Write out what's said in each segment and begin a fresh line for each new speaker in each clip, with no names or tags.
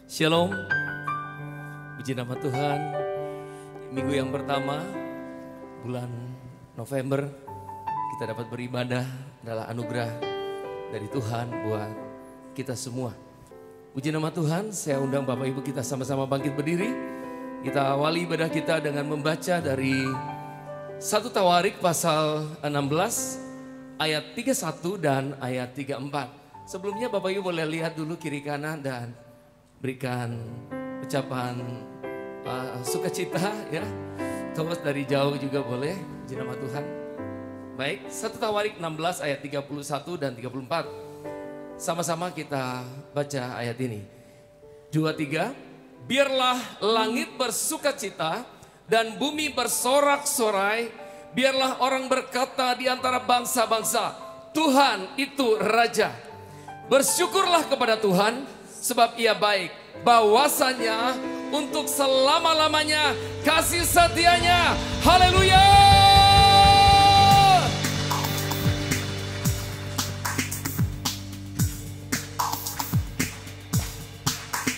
Shalom, puji nama Tuhan. Minggu yang pertama bulan November kita dapat beribadah adalah anugerah dari Tuhan buat kita semua. Puji nama Tuhan, saya undang Bapak Ibu kita sama-sama bangkit berdiri. Kita awali ibadah kita dengan membaca dari 1 Tawarik pasal 16 ayat 31 dan ayat 34. Sebelumnya Bapak Ibu boleh lihat dulu kiri kanan dan berikan ucapan sukacita ya. Thomas dari jauh juga boleh, puji nama Tuhan. Baik, 1 Tawarik 16 ayat 31 dan 34. Sama-sama kita baca ayat ini. 2, 3. Biarlah langit bersukacita dan bumi bersorak-sorai. Biarlah orang berkata di antara bangsa-bangsa, Tuhan itu Raja. Bersyukurlah kepada Tuhan, sebab ia baik, bahwasanya untuk selama-lamanya kasih setianya. Haleluya.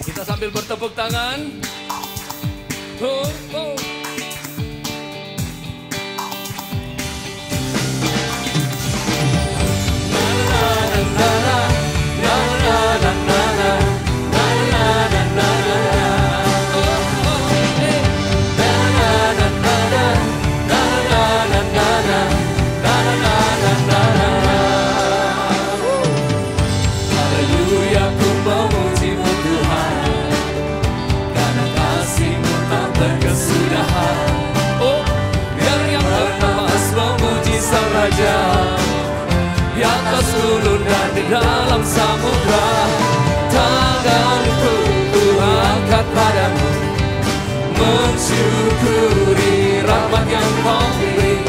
Kita sambil bertepuk tangan. Oh, oh. Di atas gunung dan di dalam samudra, tanganku ku angkat padamu, mensyukuri rahmat yang kau beri.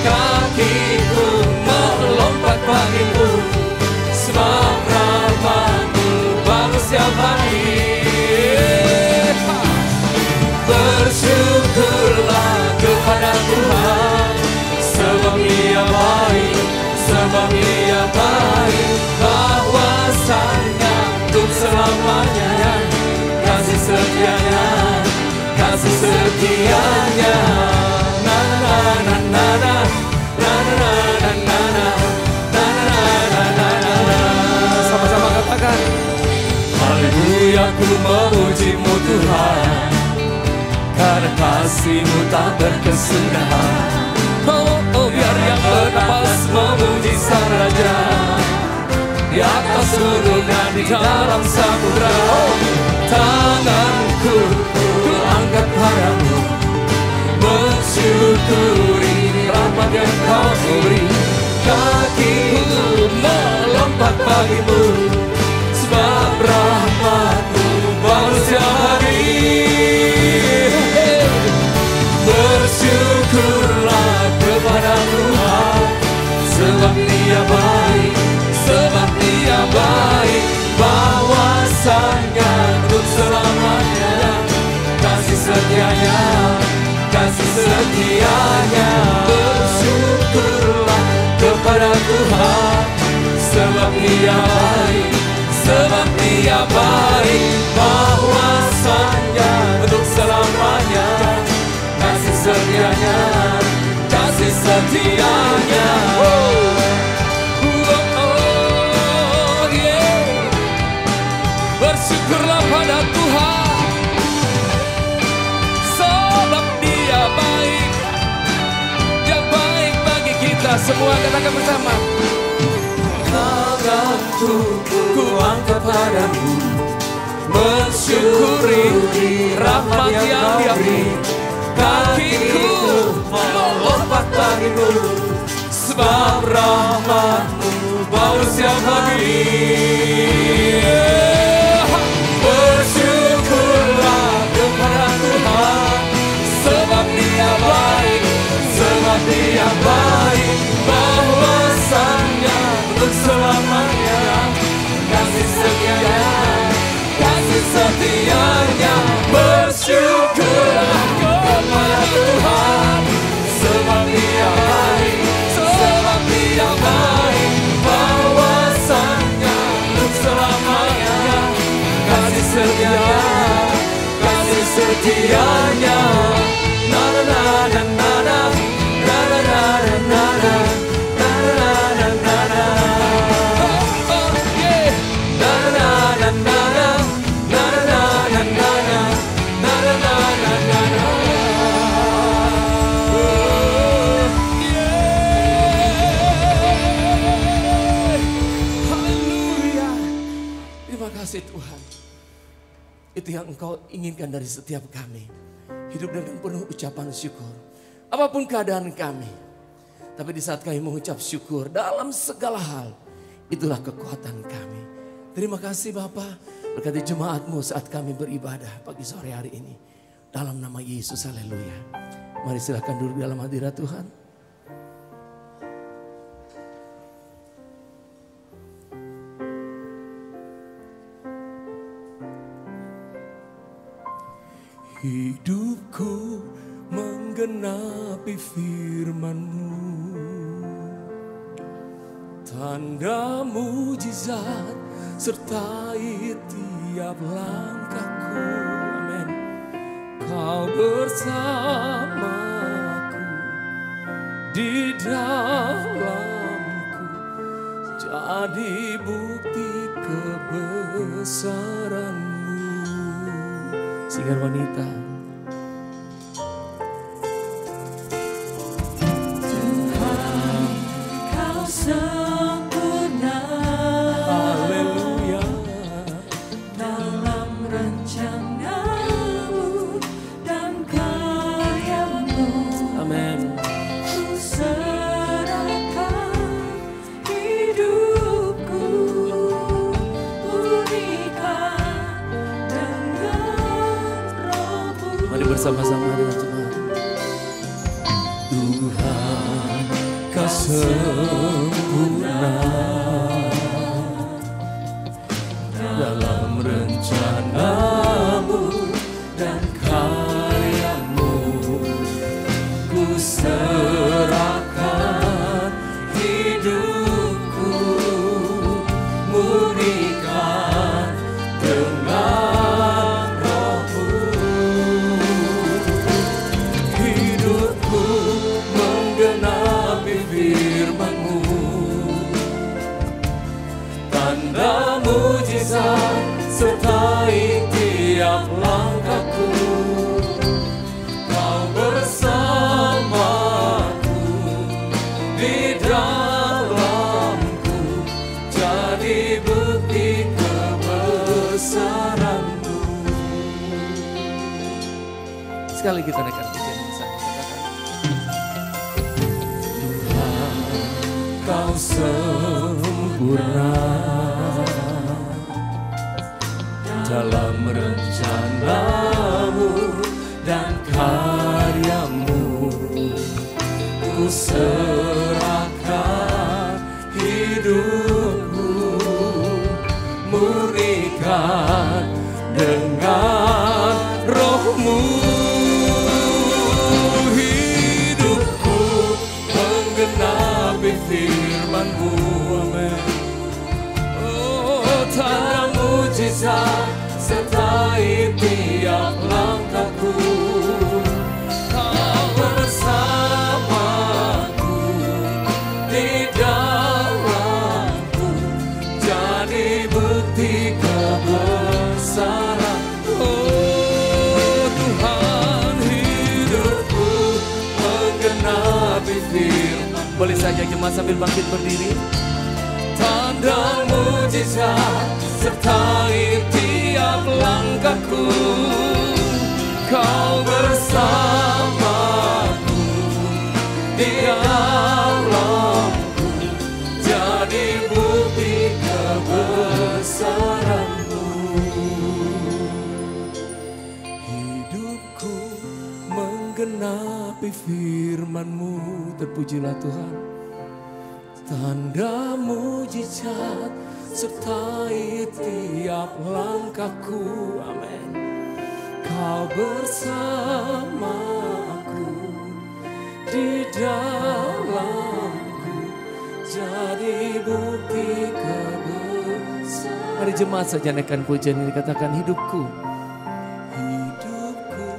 Kakiku melompat bagimu, sebab rahmatmu baru setiap hari. Bersyukurlah kepada Tuhan, sebab Ia baik, sebab Ia baik, bahwasanya untuk selamanya kasih setianya, kasih setianya. Na na na na na na na na na na na na na. Sama-sama katakan, haleluya, ku memuji-Mu Tuhan, karena kasih-Mu tak berkesudahan. Oh, biar yang bernapas memuji Sang Raja, di atas gunung dan di dalam samudra. Tanganku ku angkat padamu, mensyukuri rahmat yang kau beri. Kakiku melompat bagimu, sebab rahmatmu baru setiap hari. Bersyukurlah kepada Tuhan, sebab Dia baik, sebab Dia baik, bahwasanya untuk selamanya kasih setianya, kasih setianya. Bersyukurlah kepada Tuhan, sebab Dia baik, sebab Dia baik, bahwasanya untuk selamanya kasih setianya, kasih setianya. Oh, oh, yeah. Bersyukurlah pada Tuhan, sebab Dia baik, yang baik bagi kita semua. Katakan bersama. Tanganku ku angkat padamu, mensyukuri rahmat yang Dia beri. Kakiku melompat bagimu, sebab rahmatmu baru setiap hari. Bersyukurlah kepada Tuhan, sebab Dia baik, sebab Dia baik, bahwasanya untuk selamanya kasih setianya, kasih setianya. Bersyukurlah kepada Tuhan, sebab Dia baik, sebab Dia baik, bahwasanya setianya. Na na na na na na na na na na na na na na na. Oh yeah. Na na na na na na na na na na na na na na na. Oh yeah. Haleluya. Terima kasih Tuhan. Itu yang Engkau inginkan dari setiap kami. Hidup dengan penuh ucapan syukur. Apapun keadaan kami. Tapi di saat kami mengucap syukur dalam segala hal. Itulah kekuatan kami. Terima kasih Bapa. Berkati jemaat-Mu saat kami beribadah pagi sore hari ini. Dalam nama Yesus, haleluya. Mari silakan duduk dalam hadirat Tuhan. Hidupku menggenapi firman-Mu, tanda mujizat sertai tiap langkahku. Amin. Kau bersamaku, di dalamku, jadi bukti kebesaran-Mu. Singar wanita.
Tuhan, Kau sempurna.
Haleluya.
Dalam rencana-Mu dan karya-Mu.
Amin.
Ku serahkan hidupku, murnikan dengan Roh-Mu.
Mari bersama-sama dengan Tuhan. Tuhan, Kau sempurna dalam rencana-Mu dan karya-Mu. Ku serahkan hidupku, murnikan dengan Roh-Mu. Hidupku menggenapi firman-Mu, tanda mujizat sertai tiap langkahku. Kau bersamaku, di dalamku, jadi bukti kebesaran-Mu. Sekali kita naikkan pujian bersama. Tuhan, Kau sempurna dalam rencana-Mu dan karya-Mu. Ku serahkan hidupku, murnikan dengan Roh-Mu. Hidupku menggenapi firman-Mu. Amin. Oh, tanda mujizat sertai tiap langkahku. Kau bersamaku, di dalamku, jadi bukti kebesaran. Oh Tuhan, hidupku menggenapi firman. Boleh saja jemaat sambil bangkit berdiri. Tanda mujizat sertai tiap langkahku. Kau bersamaku, di dalamku, jadi bukti kebesaran-Mu. Hidupku menggenapi firman-Mu. Terpujilah Tuhan. Tanda mujizat sertai tiap langkahku. Amin. Kau bersamaku, di dalamku, jadi bukti kebesaran. Mari jemaat saja naikkan pujian ini, katakan hidupku. Hidupku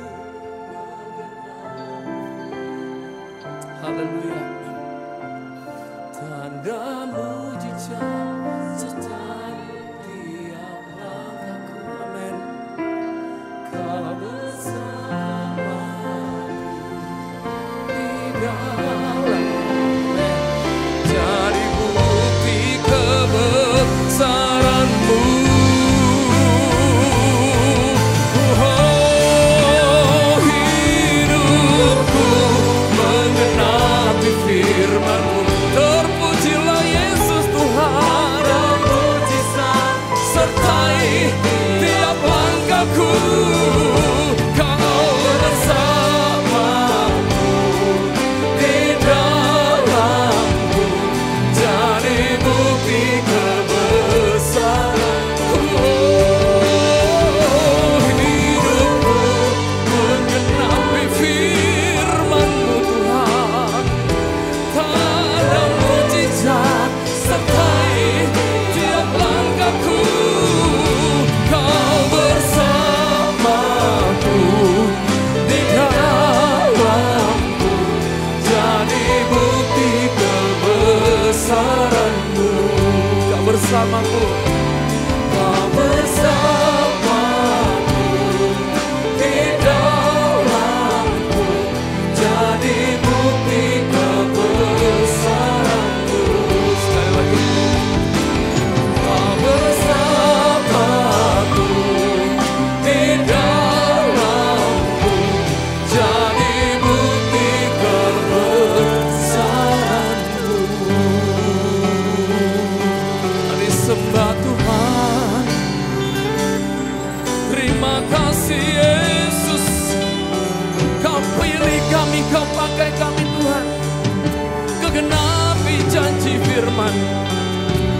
firman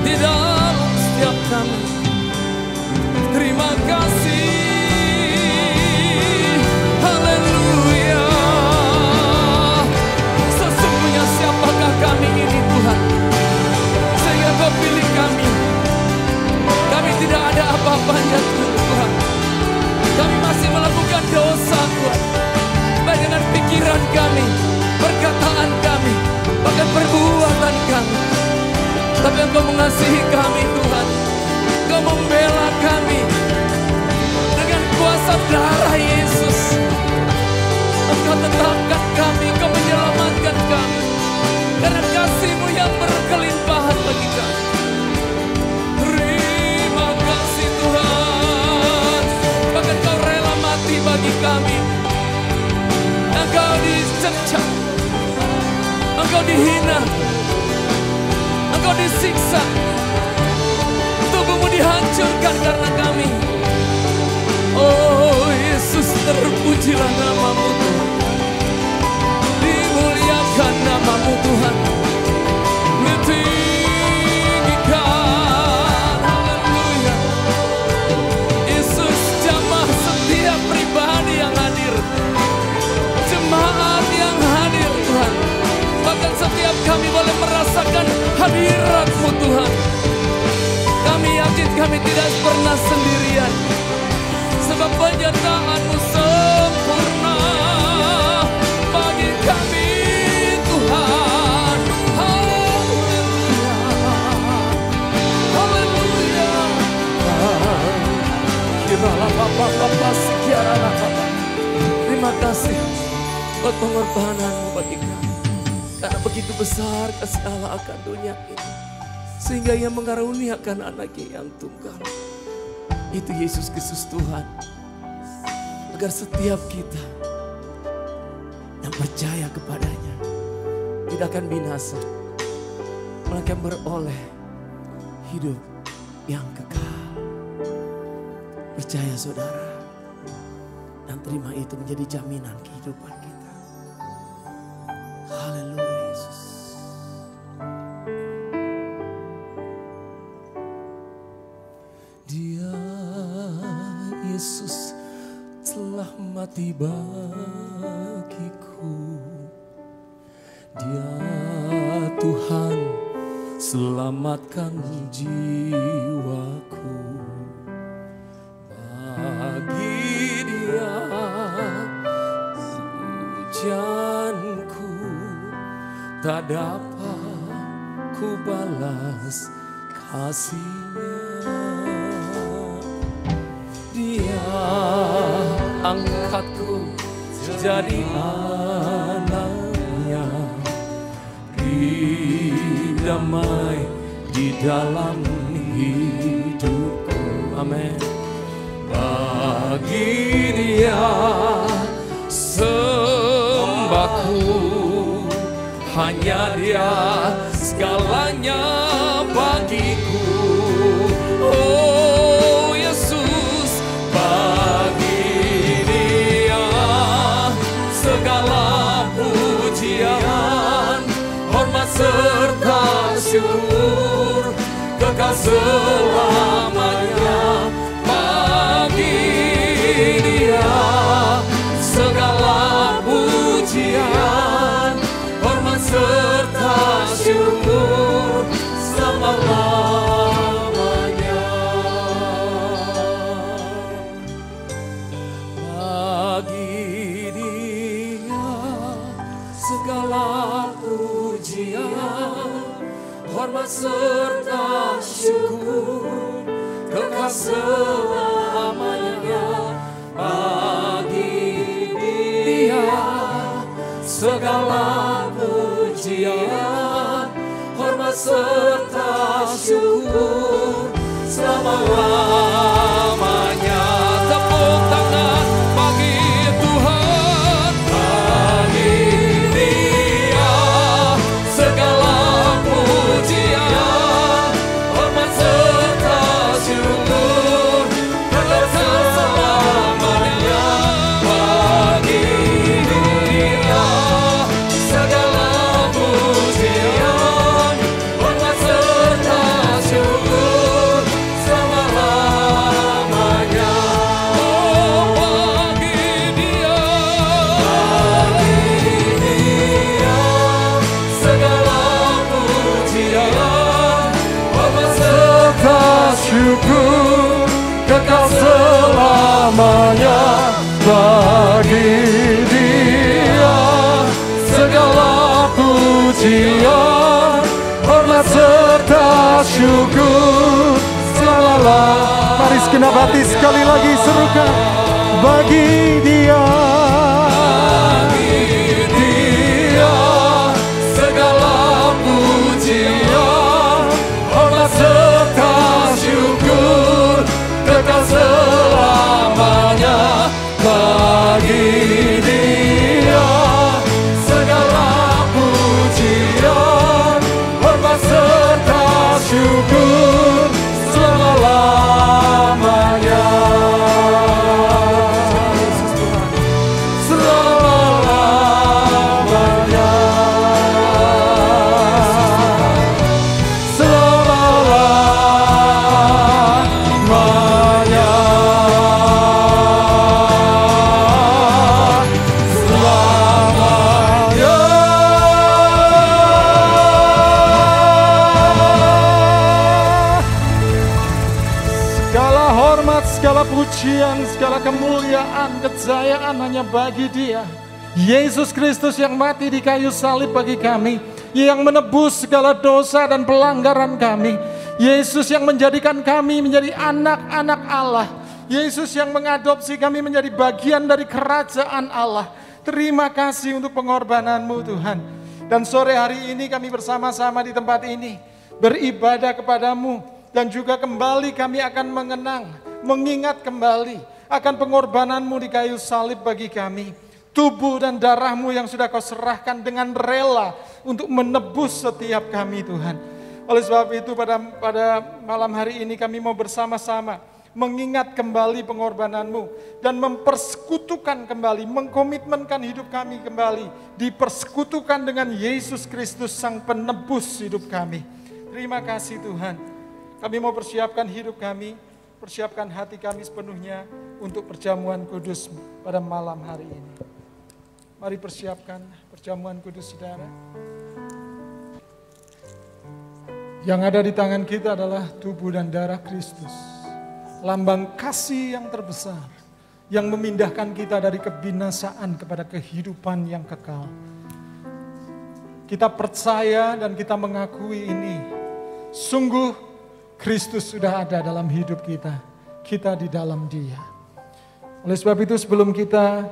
di dalam setiap kami. Terima kasih. Haleluya. Sesungguhnya siapakah kami ini Tuhan, sehingga Kau pilih kami. Kami tidak ada apa-apanya Tuhan. Kami masih melakukan dosa Tuhan, baik dengan pikiran kami, perkataan kami, bahkan perbuatan kami. Tapi Engkau mengasihi kami Tuhan. Engkau membela kami dengan kuasa darah Yesus. Engkau tetapkan kami, Engkau menyelamatkan kami karena kasih-Mu yang berkelimpahan bagi kami. Terima kasih Tuhan. Bahkan Kau rela mati bagi kami. Engkau dicercah, Engkau dihina, Engkau disiksa, tubuh-Mu dihancurkan karena kami. Oh Yesus, terpujilah nama-Mu Tuhan, dimuliakan nama-Mu Tuhan, ditinggikan. Haleluya. Yesus, jamah setiap pribadi yang hadir, jemaat yang hadir Tuhan, bahkan setiap kami boleh merasakan hadirat-Mu Tuhan. Kami yakin kami tidak pernah sendirian, sebab penyertaan-Mu sempurna bagi kami Tuhan. Haleluya. Haleluya. Kiralah Bapa, sekiaralah Bapa. Terima kasih buat pengorbanan-Mu bagi kami. Karena begitu besar kasih Allah akan dunia ini, sehingga Ia mengaruniakan anaknya yang tunggal, itu Yesus Kristus Tuhan, agar setiap kita yang percaya kepadanya tidak akan binasa, melainkan beroleh hidup yang kekal. Percaya saudara, dan terima itu menjadi jaminan kehidupan kita. Haleluya Yesus. Dia Yesus telah mati bagiku. Dia Tuhan selamatkan jiwaku. Bagi Dia pujianku tak dapat ku balas kasih-Nya. Dia angkatku jadi anak-Nya, damai di dalam hidupku. Amin. Bagi Dia sembahku, hanya Dia segalanya bagiku. Oh Yesus, bagi Dia segala pujian, hormat serta syukur, kekal selamanya. Bagi Dia segala pujian, hormat serta syukur selama-lamanya. Bagi Dia segala pujian, hormat serta syukur, kekal selamanya. Bagi Dia segala pujian, hormat serta syukur selama-lamanya. Tepuk tangan bagi Tuhan. Bagi Dia segala pujian, hormat serta syukur, kekal selamanya. Bagi Dia segala pujian, hormat
selamanya. Bagi Dia segala pujian, hormat serta syukur selama-lamanya. Mari segenap hati sekali lagi serukan. Bagi Dia
segala pujian, hormat serta syukur kekal selamanya. Bagi Dia segala pujian, hormat serta syukur selama-lamanya.
Segala pujian, segala kemuliaan, kejayaan hanya bagi Dia. Yesus Kristus yang mati di kayu salib bagi kami, yang menebus segala dosa dan pelanggaran kami. Yesus yang menjadikan kami menjadi anak-anak Allah. Yesus yang mengadopsi kami menjadi bagian dari kerajaan Allah. Terima kasih untuk pengorbanan-Mu Tuhan. Dan sore hari ini kami bersama-sama di tempat ini beribadah kepada-Mu. Dan juga kembali kami akan mengingat kembali akan pengorbanan-Mu di kayu salib bagi kami. Tubuh dan darah-Mu yang sudah Kau serahkan dengan rela untuk menebus setiap kami Tuhan. Oleh sebab itu pada malam hari ini kami mau bersama-sama mengingat kembali pengorbanan-Mu dan mempersekutukan kembali, mengkomitmenkan hidup kami kembali, dipersekutukan dengan Yesus Kristus Sang Penebus hidup kami. Terima kasih Tuhan. Kami mau persiapkan hidup kami, persiapkan hati kami sepenuhnya untuk perjamuan kudus pada malam hari ini. Mari persiapkan perjamuan kudus saudara. Yang ada di tangan kita adalah tubuh dan darah Kristus. Lambang kasih yang terbesar, yang memindahkan kita dari kebinasaan kepada kehidupan yang kekal. Kita percaya dan kita mengakui ini. Sungguh Kristus sudah ada dalam hidup kita. Kita di dalam Dia. Oleh sebab itu sebelum kita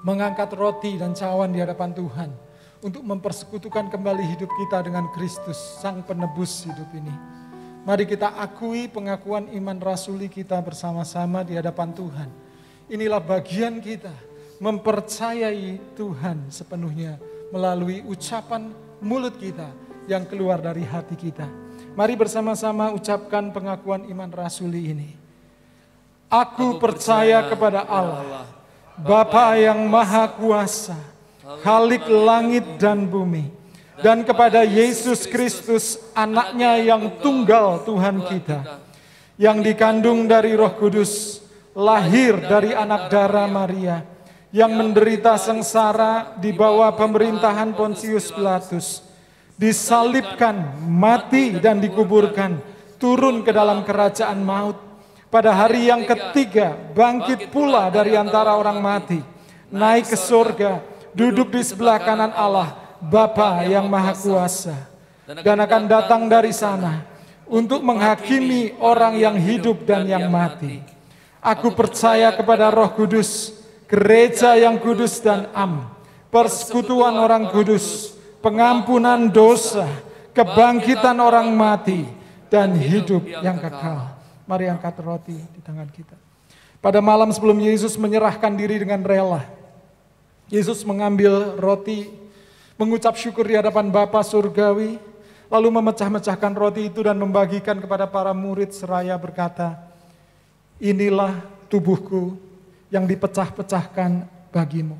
mengangkat roti dan cawan di hadapan Tuhan untuk mempersekutukan kembali hidup kita dengan Kristus, Sang Penebus hidup ini. Mari kita akui pengakuan iman rasuli kita bersama-sama di hadapan Tuhan. Inilah bagian kita mempercayai Tuhan sepenuhnya melalui ucapan mulut kita yang keluar dari hati kita. Mari bersama-sama ucapkan pengakuan iman rasuli ini. Aku percaya kepada Allah, Bapa yang Maha Kuasa, Khalik langit dan bumi, dan kepada Yesus Kristus, anaknya yang tunggal Tuhan kita, yang dikandung dari Roh Kudus, lahir dari anak darah Maria, yang menderita sengsara di bawah pemerintahan Pontius Pilatus, disalibkan, mati dan dikuburkan, turun ke dalam kerajaan maut. Pada hari yang ketiga, bangkit pula dari antara orang mati, naik ke surga, duduk di sebelah kanan Allah, Bapa yang Maha Kuasa, dan akan datang dari sana untuk menghakimi orang yang hidup dan yang mati. Aku percaya kepada Roh Kudus, gereja yang kudus dan am, persekutuan orang kudus, pengampunan dosa, kebangkitan orang mati, dan hidup yang kekal. Mari angkat roti di tangan kita. Pada malam sebelum Yesus menyerahkan diri dengan rela, Yesus mengambil roti, mengucap syukur di hadapan Bapa Surgawi, lalu memecah-mecahkan roti itu dan membagikan kepada para murid seraya berkata, inilah tubuhku yang dipecah-pecahkan bagimu.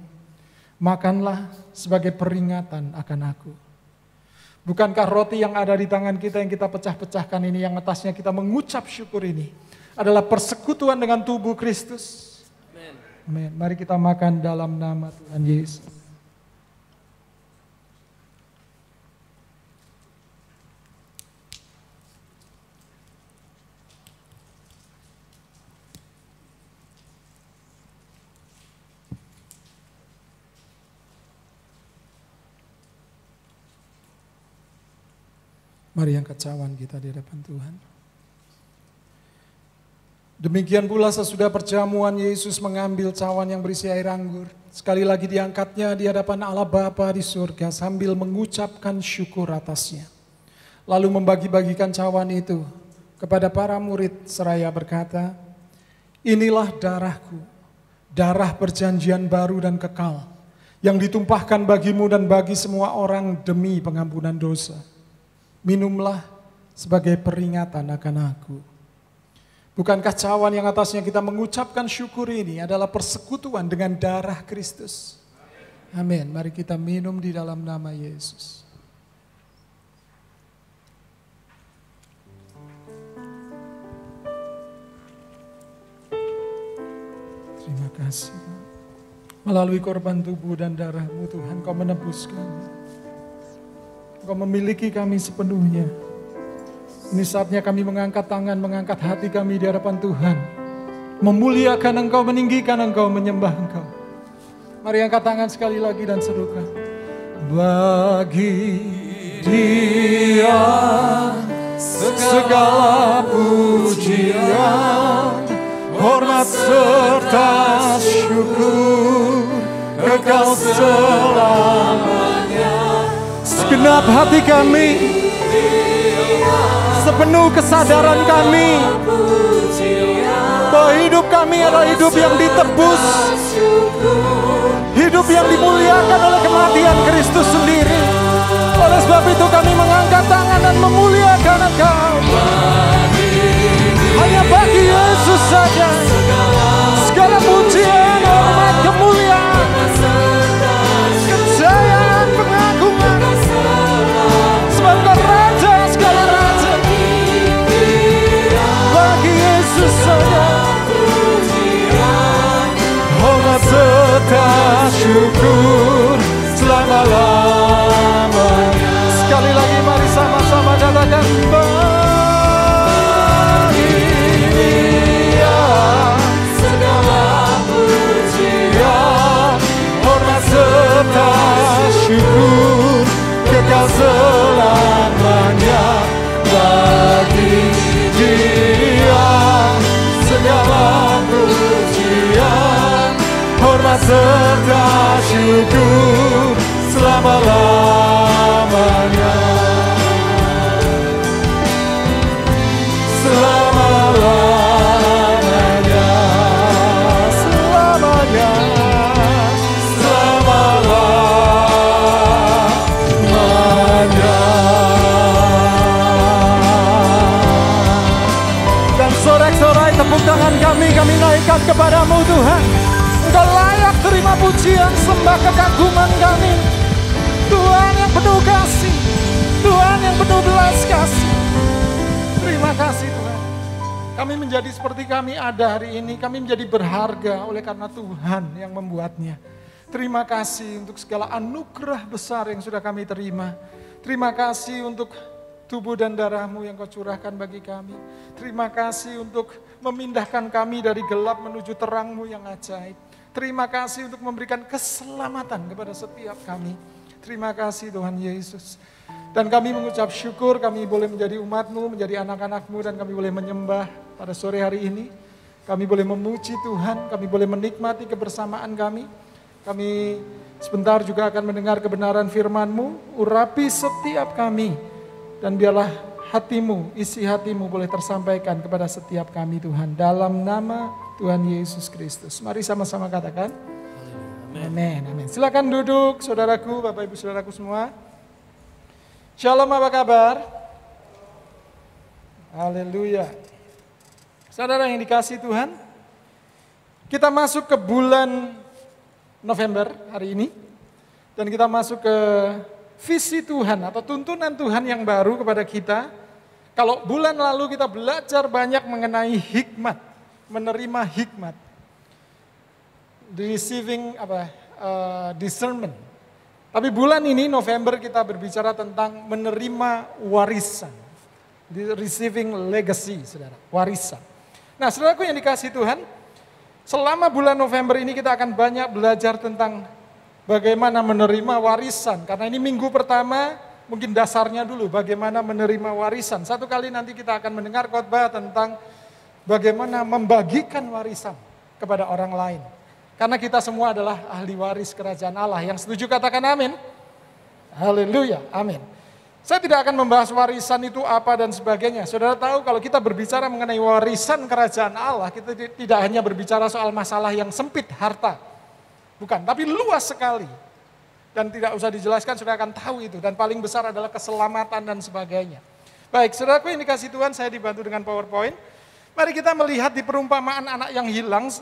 Makanlah sebagai peringatan akan aku. Bukankah roti yang ada di tangan kita yang kita pecah-pecahkan ini, yang atasnya kita mengucap syukur ini, adalah persekutuan dengan tubuh Kristus? Amin. Mari kita makan dalam nama Tuhan Yesus. Mari angkat cawan kita di hadapan Tuhan. Demikian pula sesudah perjamuan Yesus mengambil cawan yang berisi air anggur. Sekali lagi diangkatnya di hadapan Allah Bapa di surga sambil mengucapkan syukur atasnya. Lalu membagi-bagikan cawan itu kepada para murid seraya berkata, "Inilah darahku, darah perjanjian baru dan kekal, yang ditumpahkan bagimu dan bagi semua orang demi pengampunan dosa. Minumlah sebagai peringatan akan aku." Bukankah cawan yang atasnya kita mengucapkan syukur ini adalah persekutuan dengan darah Kristus? Amin. Mari kita minum di dalam nama Yesus. Terima kasih. Melalui korban tubuh dan darah-Mu Tuhan, Kau menebus kami. Kau memiliki kami sepenuhnya. Ini saatnya kami mengangkat tangan, mengangkat hati kami di hadapan Tuhan. Memuliakan Engkau, meninggikan Engkau, menyembah Engkau. Mari angkat tangan sekali lagi dan serukan. Bagi Dia segala pujian, hormat serta syukur, kekal selamanya. Segenap hati kami, sepenuh kesadaran kami, bahwa hidup kami adalah hidup yang ditebus, hidup yang dimuliakan oleh kematian Kristus sendiri. Oleh sebab itu kami mengangkat tangan dan memuliakan Engkau. Hanya bagi Yesus saja segala pujian, hormat, kemuliaan, kejayaan, pengagungan, sebab Engkau Raja segala raja. Bagi Yesus saja hormat serta syukur selama-lamanya. Sekali lagi mari sama-sama katakan, bagi Dia segala pujian, hormat serta syukur, kekal selamanya. Bagi Dia segala pujian, hormat serta syukur selama-lamanya. Selama-lamanya, selamanya, selama-lamanya. Dan sorak-sorai tepuk tangan kami naikkan kepadamu Tuhan. Engkau layak terima pujian, sembah, kekaguman kami. Tuhan yang penuh kasih, Tuhan yang penuh belas kasih. Terima kasih Tuhan. Kami menjadi seperti kami ada hari ini. Kami menjadi berharga oleh karena Tuhan yang membuatnya. Terima kasih untuk segala anugerah besar yang sudah kami terima. Terima kasih untuk tubuh dan darah-Mu yang Kau curahkan bagi kami. Terima kasih untuk memindahkan kami dari gelap menuju terang-Mu yang ajaib. Terima kasih untuk memberikan keselamatan kepada setiap kami. Terima kasih Tuhan Yesus. Dan kami mengucap syukur kami boleh menjadi umat-Mu, menjadi anak-anak-Mu, dan kami boleh menyembah pada sore hari ini. Kami boleh memuji Tuhan, kami boleh menikmati kebersamaan kami. Kami sebentar juga akan mendengar kebenaran firman-Mu, urapi setiap kami. Dan biarlah hati-Mu, isi hati-Mu boleh tersampaikan kepada setiap kami Tuhan. Dalam nama Tuhan Yesus Kristus. Mari sama-sama katakan. Amin. Amin. Silakan duduk saudaraku, Bapak Ibu saudaraku semua. Shalom, apa kabar? Haleluya. Saudara yang dikasihi Tuhan, kita masuk ke bulan November hari ini. Dan kita masuk ke visi Tuhan atau tuntunan Tuhan yang baru kepada kita. Kalau bulan lalu kita belajar banyak mengenai hikmat, menerima hikmat. Receiving discernment. Tapi bulan ini November kita berbicara tentang menerima warisan. Receiving legacy, saudara, warisan. Nah, saudaraku yang dikasihi Tuhan, selama bulan November ini kita akan banyak belajar tentang bagaimana menerima warisan. Karena ini minggu pertama mungkin dasarnya dulu bagaimana menerima warisan. Satu kali nanti kita akan mendengar khotbah tentang bagaimana membagikan warisan kepada orang lain. Karena kita semua adalah ahli waris kerajaan Allah. Yang setuju katakan amin. Haleluya, amin. Saya tidak akan membahas warisan itu apa dan sebagainya. Saudara tahu kalau kita berbicara mengenai warisan kerajaan Allah, kita tidak hanya berbicara soal masalah yang sempit, harta. Bukan, tapi luas sekali. Dan tidak usah dijelaskan, saudara akan tahu itu. Dan paling besar adalah keselamatan dan sebagainya. Baik, saudaraku, ini kasih Tuhan, saya dibantu dengan PowerPoint. Mari kita melihat di perumpamaan anak yang hilang.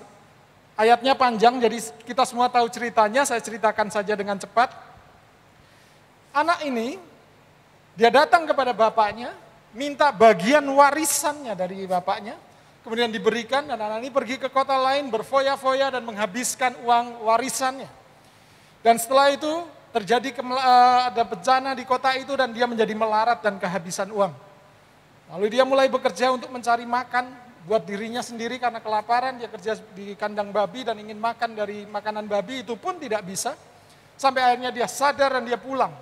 Ayatnya panjang, jadi kita semua tahu ceritanya, saya ceritakan saja dengan cepat. Anak ini, dia datang kepada bapaknya, minta bagian warisannya dari bapaknya, kemudian diberikan, dan anak ini pergi ke kota lain, berfoya-foya dan menghabiskan uang warisannya. Dan setelah itu, terjadi ada bencana di kota itu, dan dia menjadi melarat dan kehabisan uang. Lalu dia mulai bekerja untuk mencari makan, buat dirinya sendiri karena kelaparan, dia kerja di kandang babi dan ingin makan dari makanan babi, itu pun tidak bisa. Sampai akhirnya dia sadar dan dia pulang.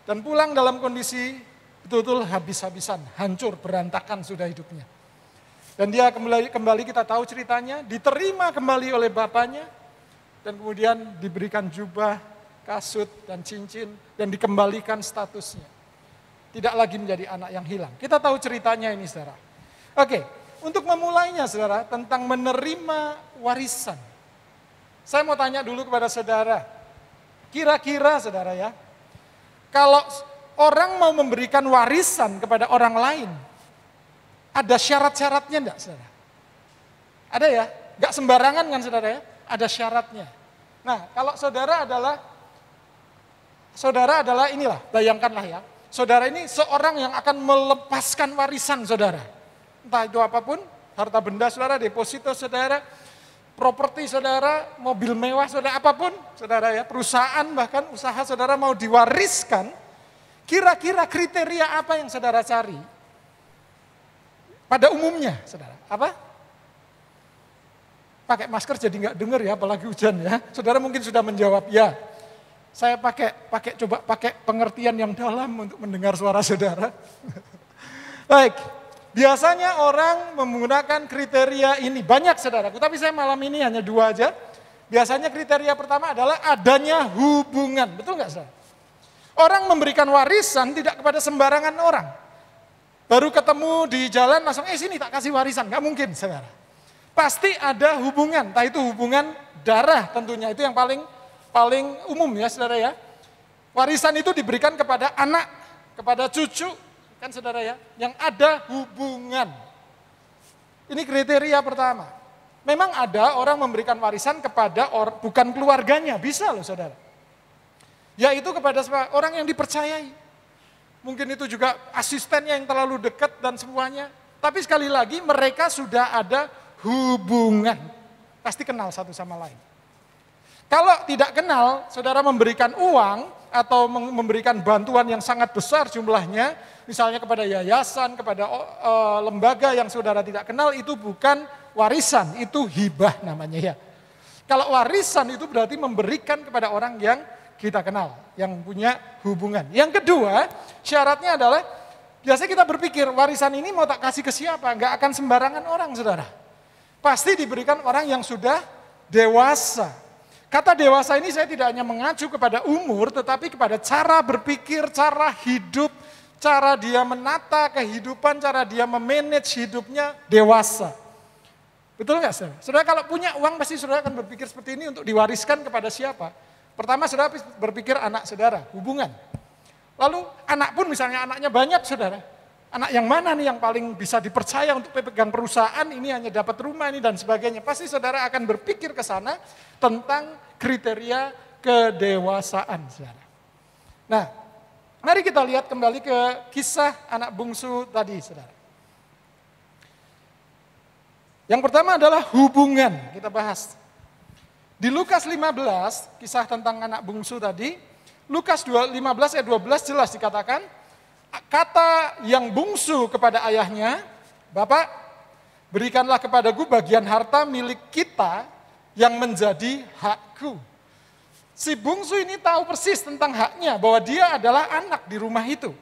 Dan pulang dalam kondisi betul-betul habis-habisan, hancur, berantakan sudah hidupnya. Dan dia kembali kita tahu ceritanya, diterima kembali oleh bapaknya, dan kemudian diberikan jubah, kasut, dan cincin, dan dikembalikan statusnya. Tidak lagi menjadi anak yang hilang. Kita tahu ceritanya ini, saudara. Oke. Untuk memulainya, saudara, tentang menerima warisan. Saya mau tanya dulu kepada saudara. Kira-kira, saudara ya, kalau orang mau memberikan warisan kepada orang lain, ada syarat-syaratnya enggak, saudara? Ada ya? Enggak sembarangan kan, saudara ya? Ada syaratnya. Nah, kalau saudara adalah inilah, bayangkanlah ya. Saudara ini seorang yang akan melepaskan warisan saudara. Entah itu apapun, harta benda saudara, deposito saudara, properti saudara, mobil mewah saudara, apapun saudara ya, perusahaan bahkan usaha saudara mau diwariskan, kira-kira kriteria apa yang saudara cari? Pada umumnya saudara, apa? Pakai masker jadi nggak dengar ya, apalagi hujan ya. Saudara mungkin sudah menjawab ya. Saya coba pakai pengertian yang dalam untuk mendengar suara saudara. Baik. Biasanya orang menggunakan kriteria ini, banyak saudaraku, tapi saya malam ini hanya 2 aja. Biasanya kriteria pertama adalah adanya hubungan, betul nggak saudara? Orang memberikan warisan tidak kepada sembarangan orang. Baru ketemu di jalan langsung, sini tak kasih warisan, nggak mungkin saudara. Pasti ada hubungan, entah itu hubungan darah tentunya, itu yang paling umum ya saudara ya. Warisan itu diberikan kepada anak, kepada cucu, kan saudara ya, yang ada hubungan. Ini kriteria pertama. Memang ada orang memberikan warisan kepada bukan keluarganya, bisa loh saudara. Yaitu kepada orang yang dipercayai. Mungkin itu juga asistennya yang terlalu dekat dan semuanya. Tapi sekali lagi mereka sudah ada hubungan. Pasti kenal satu sama lain. Kalau tidak kenal, saudara memberikan uang atau memberikan bantuan yang sangat besar jumlahnya, misalnya kepada yayasan, kepada lembaga yang saudara tidak kenal, itu bukan warisan, itu hibah namanya ya. Kalau warisan itu berarti memberikan kepada orang yang kita kenal, yang punya hubungan. Yang kedua, syaratnya adalah, biasanya kita berpikir warisan ini mau tak kasih ke siapa, nggak akan sembarangan orang saudara. Pasti diberikan orang yang sudah dewasa. Kata dewasa ini saya tidak hanya mengacu kepada umur, tetapi kepada cara berpikir, cara hidup, cara dia menata kehidupan, cara dia memanage hidupnya dewasa. Betul nggak saudara? Saudara kalau punya uang pasti saudara akan berpikir seperti ini untuk diwariskan kepada siapa? Pertama saudara berpikir anak saudara, hubungan. Lalu anak pun misalnya anaknya banyak saudara. Anak yang mana nih yang paling bisa dipercaya untuk pegang perusahaan, ini hanya dapat rumah ini dan sebagainya. Pasti saudara akan berpikir ke sana tentang kriteria kedewasaan saudara. Nah, mari kita lihat kembali ke kisah anak bungsu tadi saudara. Yang pertama adalah hubungan, kita bahas. Di Lukas 15, kisah tentang anak bungsu tadi, Lukas 15 ayat 12 jelas dikatakan, kata yang bungsu kepada ayahnya, Bapak, berikanlah kepadaku bagian harta milik kita yang menjadi hakku. Si bungsu ini tahu persis tentang haknya, bahwa dia adalah anak di rumah itu.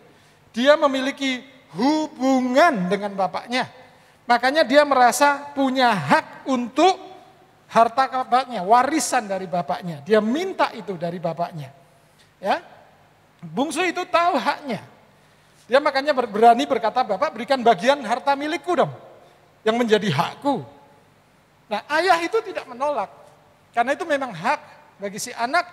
Dia memiliki hubungan dengan bapaknya. Makanya dia merasa punya hak untuk harta bapaknya, warisan dari bapaknya. Dia minta itu dari bapaknya. Ya, bungsu itu tahu haknya. Dia makanya berani berkata, "Bapak, berikan bagian harta milikku dong, yang menjadi hakku." Nah, ayah itu tidak menolak. Karena itu memang hak bagi si anak,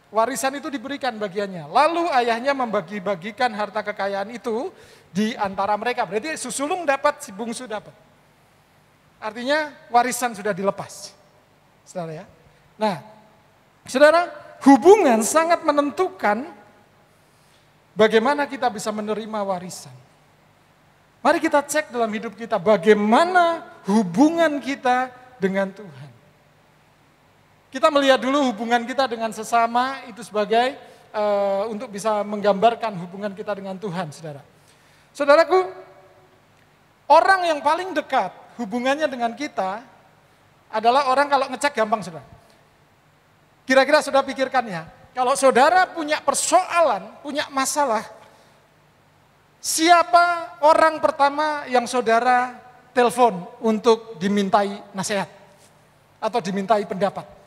warisan itu diberikan bagiannya. Lalu ayahnya membagi-bagikan harta kekayaan itu di antara mereka. Berarti si sulung dapat, si bungsu dapat. Artinya warisan sudah dilepas. Saudara ya. Nah, saudara, hubungan sangat menentukan bagaimana kita bisa menerima warisan. Mari kita cek dalam hidup kita bagaimana hubungan kita dengan Tuhan. Kita melihat dulu hubungan kita dengan sesama itu sebagai untuk bisa menggambarkan hubungan kita dengan Tuhan, saudara. Saudaraku, orang yang paling dekat hubungannya dengan kita adalah orang kalau ngecek gampang, saudara. Kira-kira saudara pikirkan ya, kalau saudara punya persoalan, punya masalah, siapa orang pertama yang saudara telepon untuk dimintai nasihat atau dimintai pendapat?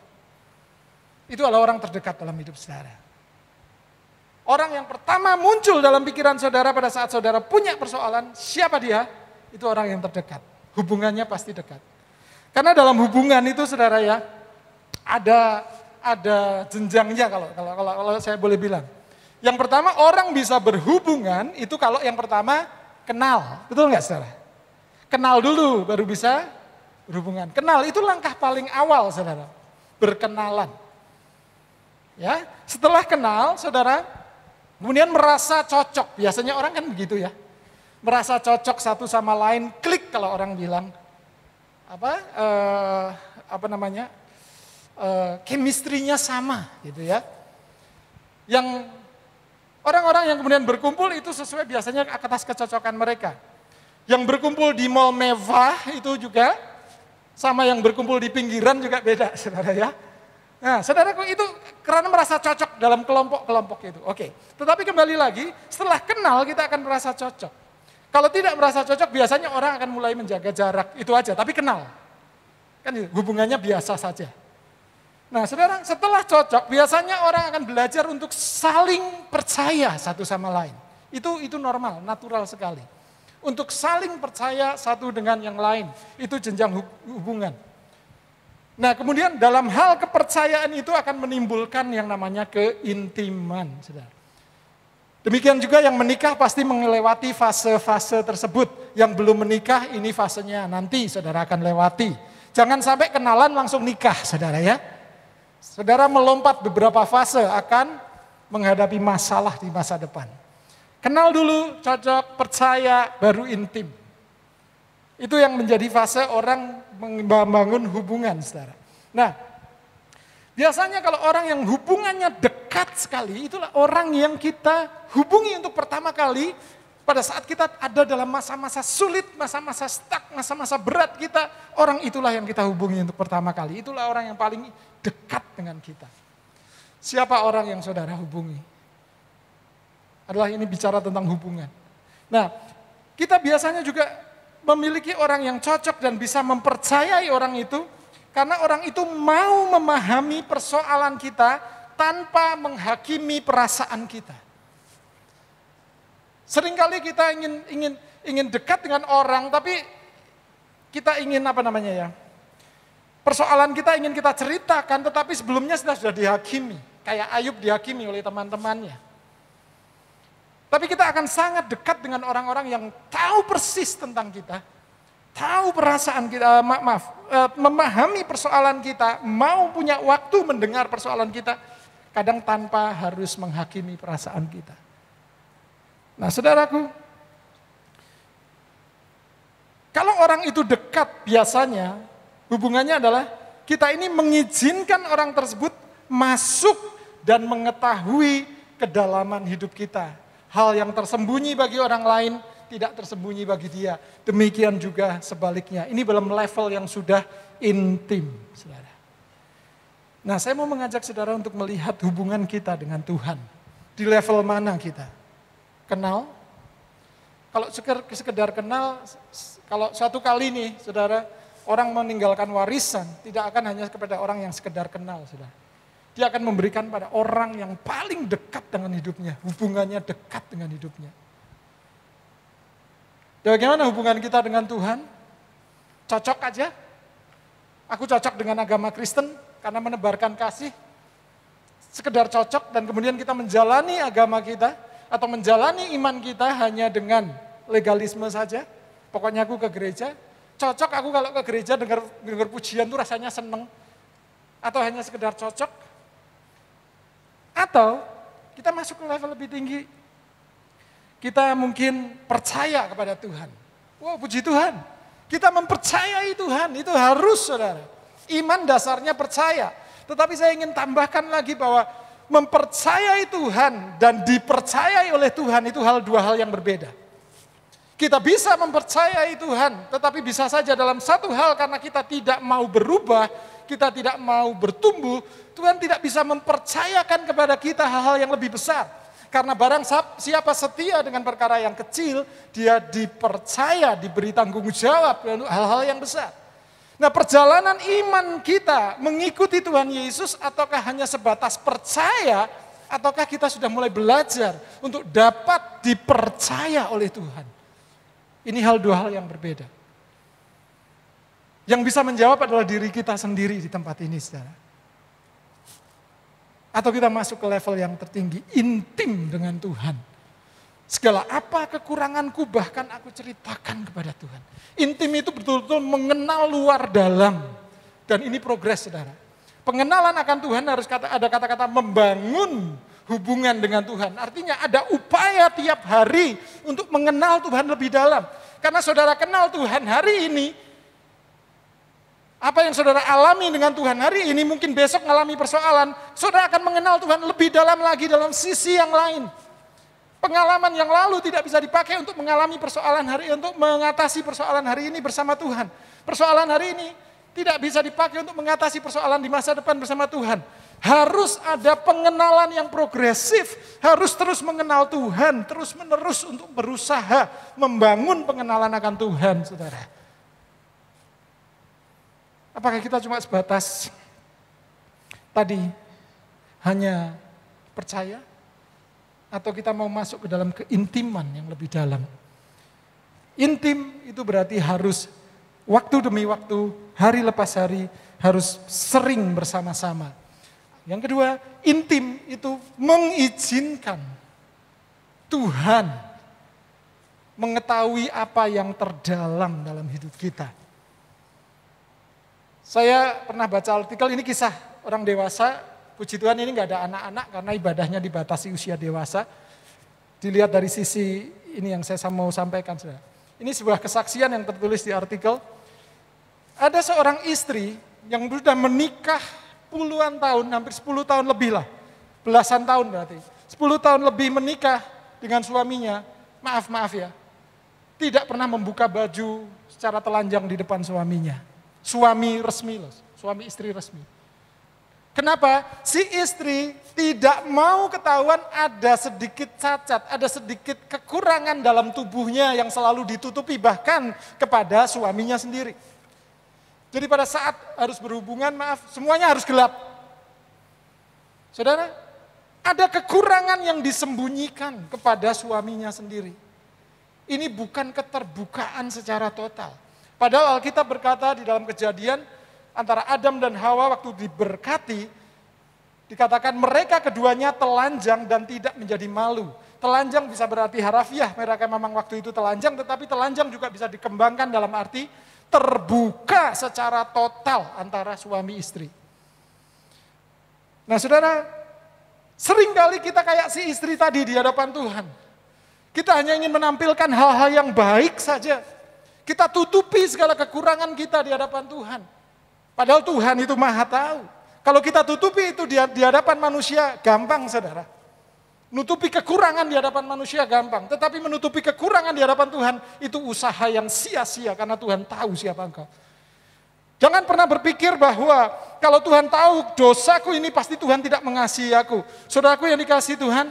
Itu adalah orang terdekat dalam hidup saudara. Orang yang pertama muncul dalam pikiran saudara pada saat saudara punya persoalan, siapa dia? Itu orang yang terdekat. Hubungannya pasti dekat. Karena dalam hubungan itu saudara ya, ada jenjangnya kalau saya boleh bilang. Yang pertama, orang bisa berhubungan itu kalau yang pertama kenal. Betul nggak saudara? Kenal dulu baru bisa berhubungan. Kenal itu langkah paling awal saudara. Berkenalan. Ya, setelah kenal, saudara, kemudian merasa cocok. Biasanya orang kan begitu ya, merasa cocok satu sama lain, klik kalau orang bilang chemistry-nya sama, gitu ya. Yang orang-orang yang kemudian berkumpul itu sesuai biasanya atas kecocokan mereka. Yang berkumpul di mall mewah itu juga sama yang berkumpul di pinggiran juga beda, saudara ya. Nah, saudaraku itu karena merasa cocok dalam kelompok-kelompok itu. Oke. Tetapi kembali lagi, setelah kenal kita akan merasa cocok. Kalau tidak merasa cocok, biasanya orang akan mulai menjaga jarak. Itu aja, tapi kenal. Kan hubungannya biasa saja. Nah, saudara, setelah cocok, biasanya orang akan belajar untuk saling percaya satu sama lain. Itu normal, natural sekali. Untuk saling percaya satu dengan yang lain. Itu jenjang hubungan. Nah, kemudian dalam hal kepercayaan itu akan menimbulkan yang namanya keintiman, saudara. Demikian juga yang menikah pasti melewati fase-fase tersebut. Yang belum menikah ini fasenya nanti saudara akan lewati. Jangan sampai kenalan langsung nikah, saudara ya. Saudara melompat beberapa fase akan menghadapi masalah di masa depan. Kenal dulu, cocok, percaya, baru intim. Itu yang menjadi fase orang membangun hubungan, saudara. Nah, biasanya kalau orang yang hubungannya dekat sekali, itulah orang yang kita hubungi untuk pertama kali pada saat kita ada dalam masa-masa sulit, masa-masa stuck, masa-masa berat kita. Orang itulah yang kita hubungi untuk pertama kali. Itulah orang yang paling dekat dengan kita. Siapa orang yang saudara hubungi? Adalah ini bicara tentang hubungan. Nah, kita biasanya juga memiliki orang yang cocok dan bisa mempercayai orang itu karena orang itu mau memahami persoalan kita tanpa menghakimi perasaan kita. Seringkali kita ingin dekat dengan orang tapi kita ingin persoalan kita ingin kita ceritakan tetapi sebelumnya sudah dihakimi. Kayak Ayub dihakimi oleh teman-temannya. Tapi kita akan sangat dekat dengan orang-orang yang tahu persis tentang kita, tahu perasaan kita, memahami persoalan kita, mau punya waktu mendengar persoalan kita, kadang tanpa harus menghakimi perasaan kita. Nah, saudaraku, kalau orang itu dekat biasanya, hubungannya adalah kita ini mengizinkan orang tersebut masuk dan mengetahui kedalaman hidup kita. Hal yang tersembunyi bagi orang lain tidak tersembunyi bagi dia. Demikian juga sebaliknya. Ini dalam level yang sudah intim, saudara. Nah, saya mau mengajak saudara untuk melihat hubungan kita dengan Tuhan. Di level mana kita? Kenal? Kalau sekedar kenal, kalau suatu kali nih, saudara, orang meninggalkan warisan, tidak akan hanya kepada orang yang sekedar kenal, saudara. Dia akan memberikan pada orang yang paling dekat dengan hidupnya, hubungannya dekat dengan hidupnya. Bagaimana hubungan kita dengan Tuhan? Cocok aja? Aku cocok dengan agama Kristen karena menebarkan kasih. Sekedar cocok dan kemudian kita menjalani agama kita atau menjalani iman kita hanya dengan legalisme saja. Pokoknya aku ke gereja, cocok aku kalau ke gereja dengar pujian tuh rasanya seneng. Atau hanya sekedar cocok. Atau kita masuk ke level lebih tinggi. Kita mungkin percaya kepada Tuhan. Wow, puji Tuhan. Kita mempercayai Tuhan, itu harus, saudara. Iman dasarnya percaya. Tetapi saya ingin tambahkan lagi bahwa mempercayai Tuhan dan dipercayai oleh Tuhan itu dua hal yang berbeda. Kita bisa mempercayai Tuhan, tetapi bisa saja dalam satu hal karena kita tidak mau berubah, kita tidak mau bertumbuh, Tuhan tidak bisa mempercayakan kepada kita hal-hal yang lebih besar. Karena barang siapa setia dengan perkara yang kecil, dia dipercaya, diberi tanggung jawab untuk hal-hal yang besar. Nah, perjalanan iman kita mengikuti Tuhan Yesus ataukah hanya sebatas percaya, ataukah kita sudah mulai belajar untuk dapat dipercaya oleh Tuhan. Ini dua hal yang berbeda. Yang bisa menjawab adalah diri kita sendiri di tempat ini, saudara. Atau kita masuk ke level yang tertinggi, intim dengan Tuhan. Segala apa kekuranganku bahkan aku ceritakan kepada Tuhan. Intim itu betul-betul mengenal luar dalam. Dan ini progres, saudara. Pengenalan akan Tuhan harus ada kata-kata membangun hubungan dengan Tuhan. Artinya ada upaya tiap hari untuk mengenal Tuhan lebih dalam. Karena saudara kenal Tuhan hari ini, apa yang saudara alami dengan Tuhan hari ini, mungkin besok mengalami persoalan, saudara akan mengenal Tuhan lebih dalam lagi dalam sisi yang lain. Pengalaman yang lalu tidak bisa dipakai untuk mengalami persoalan untuk mengatasi persoalan hari ini bersama Tuhan. Persoalan hari ini tidak bisa dipakai untuk mengatasi persoalan di masa depan bersama Tuhan. Harus ada pengenalan yang progresif, harus terus mengenal Tuhan, terus menerus untuk berusaha membangun pengenalan akan Tuhan, saudara. Apakah kita cuma sebatas tadi hanya percaya? Atau kita mau masuk ke dalam keintiman yang lebih dalam? Intim itu berarti harus waktu demi waktu, hari lepas hari, harus sering bersama-sama. Yang kedua, intim itu mengizinkan Tuhan mengetahui apa yang terdalam dalam hidup kita. Saya pernah baca artikel, ini kisah orang dewasa, puji Tuhan ini nggak ada anak-anak karena ibadahnya dibatasi usia dewasa. Dilihat dari sisi ini yang saya mau sampaikan, saudara. Ini sebuah kesaksian yang tertulis di artikel. Ada seorang istri yang sudah menikah puluhan tahun, hampir 10 tahun lebih lah. Belasan tahun berarti. 10 tahun lebih menikah dengan suaminya, maaf ya. Tidak pernah membuka baju secara telanjang di depan suaminya. Suami resmi loh, suami istri resmi. Kenapa? Si istri tidak mau ketahuan ada sedikit cacat, ada sedikit kekurangan dalam tubuhnya yang selalu ditutupi bahkan kepada suaminya sendiri. Jadi pada saat harus berhubungan, semuanya harus gelap. Saudara, ada kekurangan yang disembunyikan kepada suaminya sendiri. Ini bukan keterbukaan secara total. Padahal Alkitab berkata di dalam Kejadian antara Adam dan Hawa waktu diberkati, dikatakan mereka keduanya telanjang dan tidak menjadi malu. Telanjang bisa berarti harafiah, mereka memang waktu itu telanjang, tetapi telanjang juga bisa dikembangkan dalam arti terbuka secara total antara suami istri. Nah saudara, seringkali kita kayak si istri tadi di hadapan Tuhan. Kita hanya ingin menampilkan hal-hal yang baik saja. Kita tutupi segala kekurangan kita di hadapan Tuhan. Padahal Tuhan itu maha tahu. Kalau kita tutupi itu di hadapan manusia, gampang saudara. Nutupi kekurangan di hadapan manusia gampang. Tetapi menutupi kekurangan di hadapan Tuhan, itu usaha yang sia-sia karena Tuhan tahu siapa engkau. Jangan pernah berpikir bahwa kalau Tuhan tahu dosaku ini pasti Tuhan tidak mengasihi aku. Saudaraku yang dikasihi Tuhan,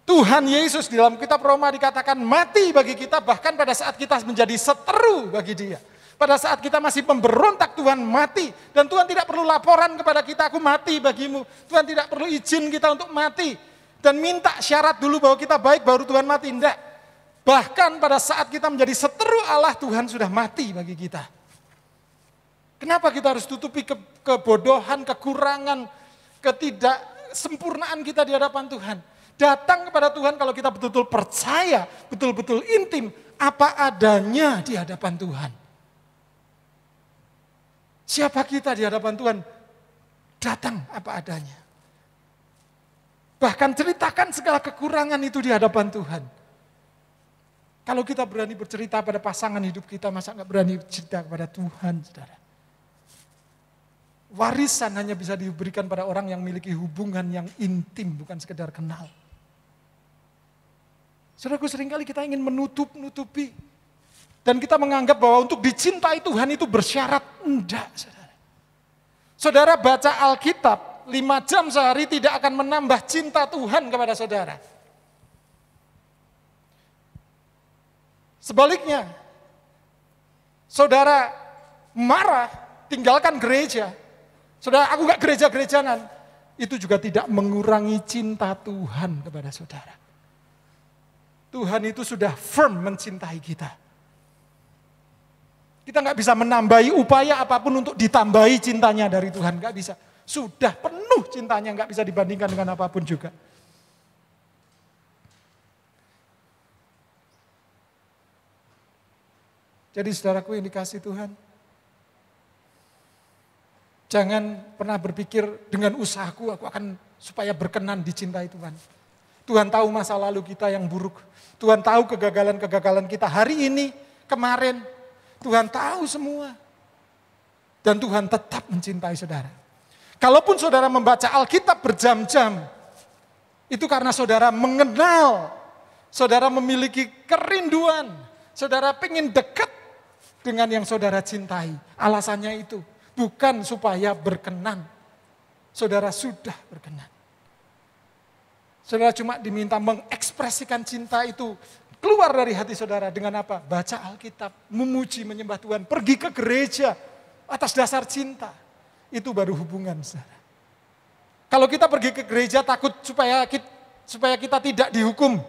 Tuhan Yesus di dalam kitab Roma dikatakan mati bagi kita, bahkan pada saat kita menjadi seteru bagi Dia. Pada saat kita masih memberontak, Tuhan mati. Dan Tuhan tidak perlu laporan kepada kita, aku mati bagimu. Tuhan tidak perlu izin kita untuk mati. Dan minta syarat dulu bahwa kita baik baru Tuhan mati. Tidak. Bahkan pada saat kita menjadi seteru Allah, Tuhan sudah mati bagi kita. Kenapa kita harus tutupi kebodohan, kekurangan, ketidaksempurnaan kita di hadapan Tuhan? Datang kepada Tuhan kalau kita betul-betul percaya, betul-betul intim, apa adanya di hadapan Tuhan. Siapa kita di hadapan Tuhan? Datang apa adanya. Bahkan ceritakan segala kekurangan itu di hadapan Tuhan. Kalau kita berani bercerita pada pasangan hidup kita, masa nggak berani cerita kepada Tuhan, saudara? Warisan hanya bisa diberikan pada orang yang memiliki hubungan yang intim, bukan sekedar kenal. Saudaraku, seringkali kita ingin menutup-nutupi. Dan kita menganggap bahwa untuk dicintai Tuhan itu bersyarat. Enggak, saudara. Saudara baca Alkitab 5 jam sehari tidak akan menambah cinta Tuhan kepada saudara. Sebaliknya, saudara marah, tinggalkan gereja. Saudara, aku gak gereja-gerejanan. Itu juga tidak mengurangi cinta Tuhan kepada saudara. Tuhan itu sudah firm mencintai kita. Kita nggak bisa menambahi upaya apapun untuk ditambahi cintanya dari Tuhan. Nggak bisa. Sudah penuh cintanya, nggak bisa dibandingkan dengan apapun juga. Jadi saudaraku yang dikasihi Tuhan, jangan pernah berpikir dengan usahaku aku akan supaya berkenan dicintai Tuhan. Tuhan tahu masa lalu kita yang buruk. Tuhan tahu kegagalan-kegagalan kita hari ini, kemarin. Tuhan tahu semua. Dan Tuhan tetap mencintai saudara. Kalaupun saudara membaca Alkitab berjam-jam, itu karena saudara mengenal, saudara memiliki kerinduan, saudara pengen dekat dengan yang saudara cintai. Alasannya itu bukan supaya berkenan. Saudara sudah berkenan. Saudara cuma diminta mengekspresikan cinta itu keluar dari hati saudara dengan apa? Baca Alkitab, memuji, menyembah Tuhan, pergi ke gereja atas dasar cinta. Itu baru hubungan, saudara. Kalau kita pergi ke gereja takut supaya kita tidak dihukum.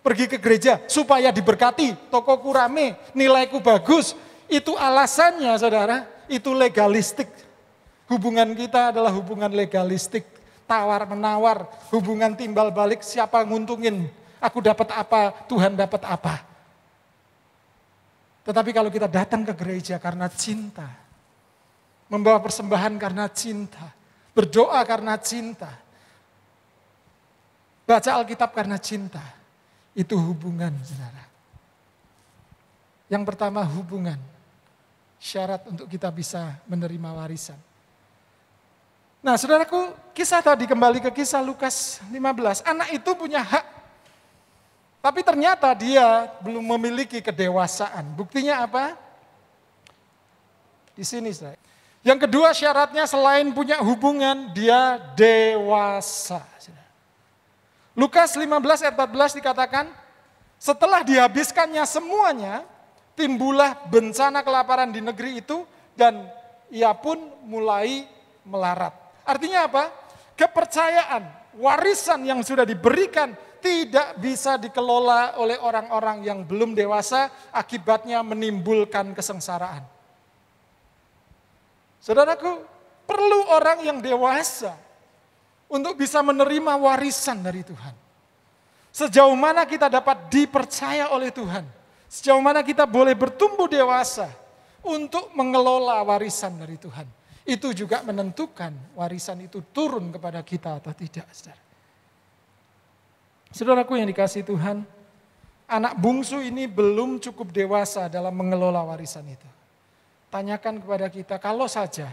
Pergi ke gereja supaya diberkati, tokoku rame, nilaiku bagus. Itu alasannya, saudara. Itu legalistik. Hubungan kita adalah hubungan legalistik. Tawar-menawar, hubungan timbal balik, siapa nguntungin. Aku dapat apa, Tuhan dapat apa. Tetapi kalau kita datang ke gereja karena cinta, membawa persembahan karena cinta, berdoa karena cinta, baca Alkitab karena cinta, itu hubungan, saudara. Yang pertama hubungan, syarat untuk kita bisa menerima warisan. Nah saudaraku, kisah tadi kembali ke kisah Lukas 15, anak itu punya hak. Tapi ternyata dia belum memiliki kedewasaan. Buktinya apa? Di sini saya. Yang kedua syaratnya selain punya hubungan, dia dewasa. Lukas 15 ayat 14 dikatakan, setelah dihabiskannya semuanya, timbullah bencana kelaparan di negeri itu dan ia pun mulai melarat. Artinya apa? Kepercayaan, warisan yang sudah diberikan tidak bisa dikelola oleh orang-orang yang belum dewasa, akibatnya menimbulkan kesengsaraan. Saudaraku, perlu orang yang dewasa untuk bisa menerima warisan dari Tuhan. Sejauh mana kita dapat dipercaya oleh Tuhan, sejauh mana kita boleh bertumbuh dewasa untuk mengelola warisan dari Tuhan. Itu juga menentukan warisan itu turun kepada kita atau tidak, saudara. Saudaraku yang dikasihi Tuhan, anak bungsu ini belum cukup dewasa dalam mengelola warisan itu. Tanyakan kepada kita, kalau saja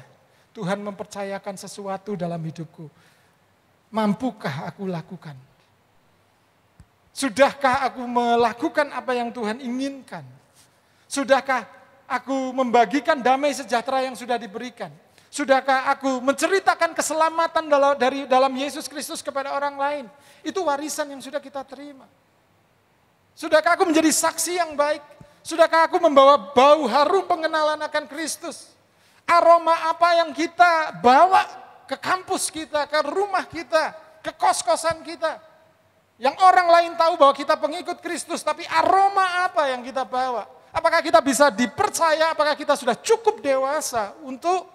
Tuhan mempercayakan sesuatu dalam hidupku, mampukah aku lakukan? Sudahkah aku melakukan apa yang Tuhan inginkan? Sudahkah aku membagikan damai sejahtera yang sudah diberikan? Sudahkah aku menceritakan keselamatan dari dalam Yesus Kristus kepada orang lain? Itu warisan yang sudah kita terima. Sudahkah aku menjadi saksi yang baik? Sudahkah aku membawa bau harum pengenalan akan Kristus? Aroma apa yang kita bawa ke kampus kita, ke rumah kita, ke kos-kosan kita? Yang orang lain tahu bahwa kita pengikut Kristus, tapi aroma apa yang kita bawa? Apakah kita bisa dipercaya, apakah kita sudah cukup dewasa untuk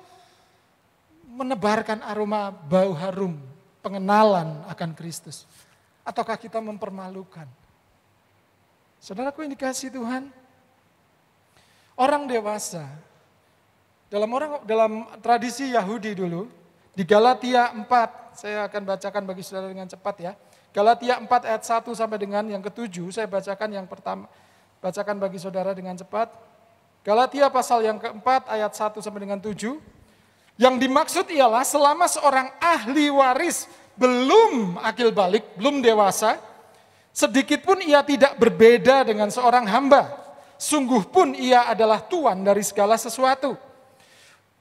menebarkan aroma bau harum pengenalan akan Kristus? Ataukah kita mempermalukan? Saudaraku yang dikasihi Tuhan, orang dewasa, dalam tradisi Yahudi dulu, di Galatia 4, saya akan bacakan bagi saudara dengan cepat ya. Galatia 4 ayat 1 sampai dengan yang ke-7, saya bacakan yang pertama, bacakan bagi saudara dengan cepat. Galatia pasal yang keempat ayat 1 sampai dengan 7. Yang dimaksud ialah selama seorang ahli waris belum akil balik, belum dewasa, sedikit pun ia tidak berbeda dengan seorang hamba. Sungguh pun ia adalah tuan dari segala sesuatu.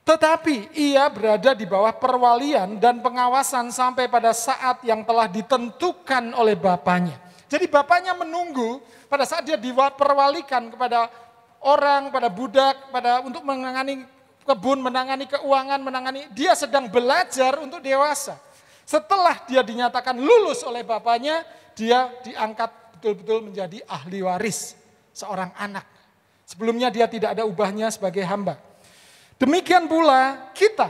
Tetapi ia berada di bawah perwalian dan pengawasan sampai pada saat yang telah ditentukan oleh bapaknya. Jadi bapaknya menunggu pada saat dia diperwalikan kepada orang, pada budak, untuk menangani kebun, menangani keuangan, dia sedang belajar untuk dewasa. Setelah dia dinyatakan lulus oleh bapaknya, dia diangkat betul-betul menjadi ahli waris, seorang anak. Sebelumnya dia tidak ada ubahnya sebagai hamba. Demikian pula kita.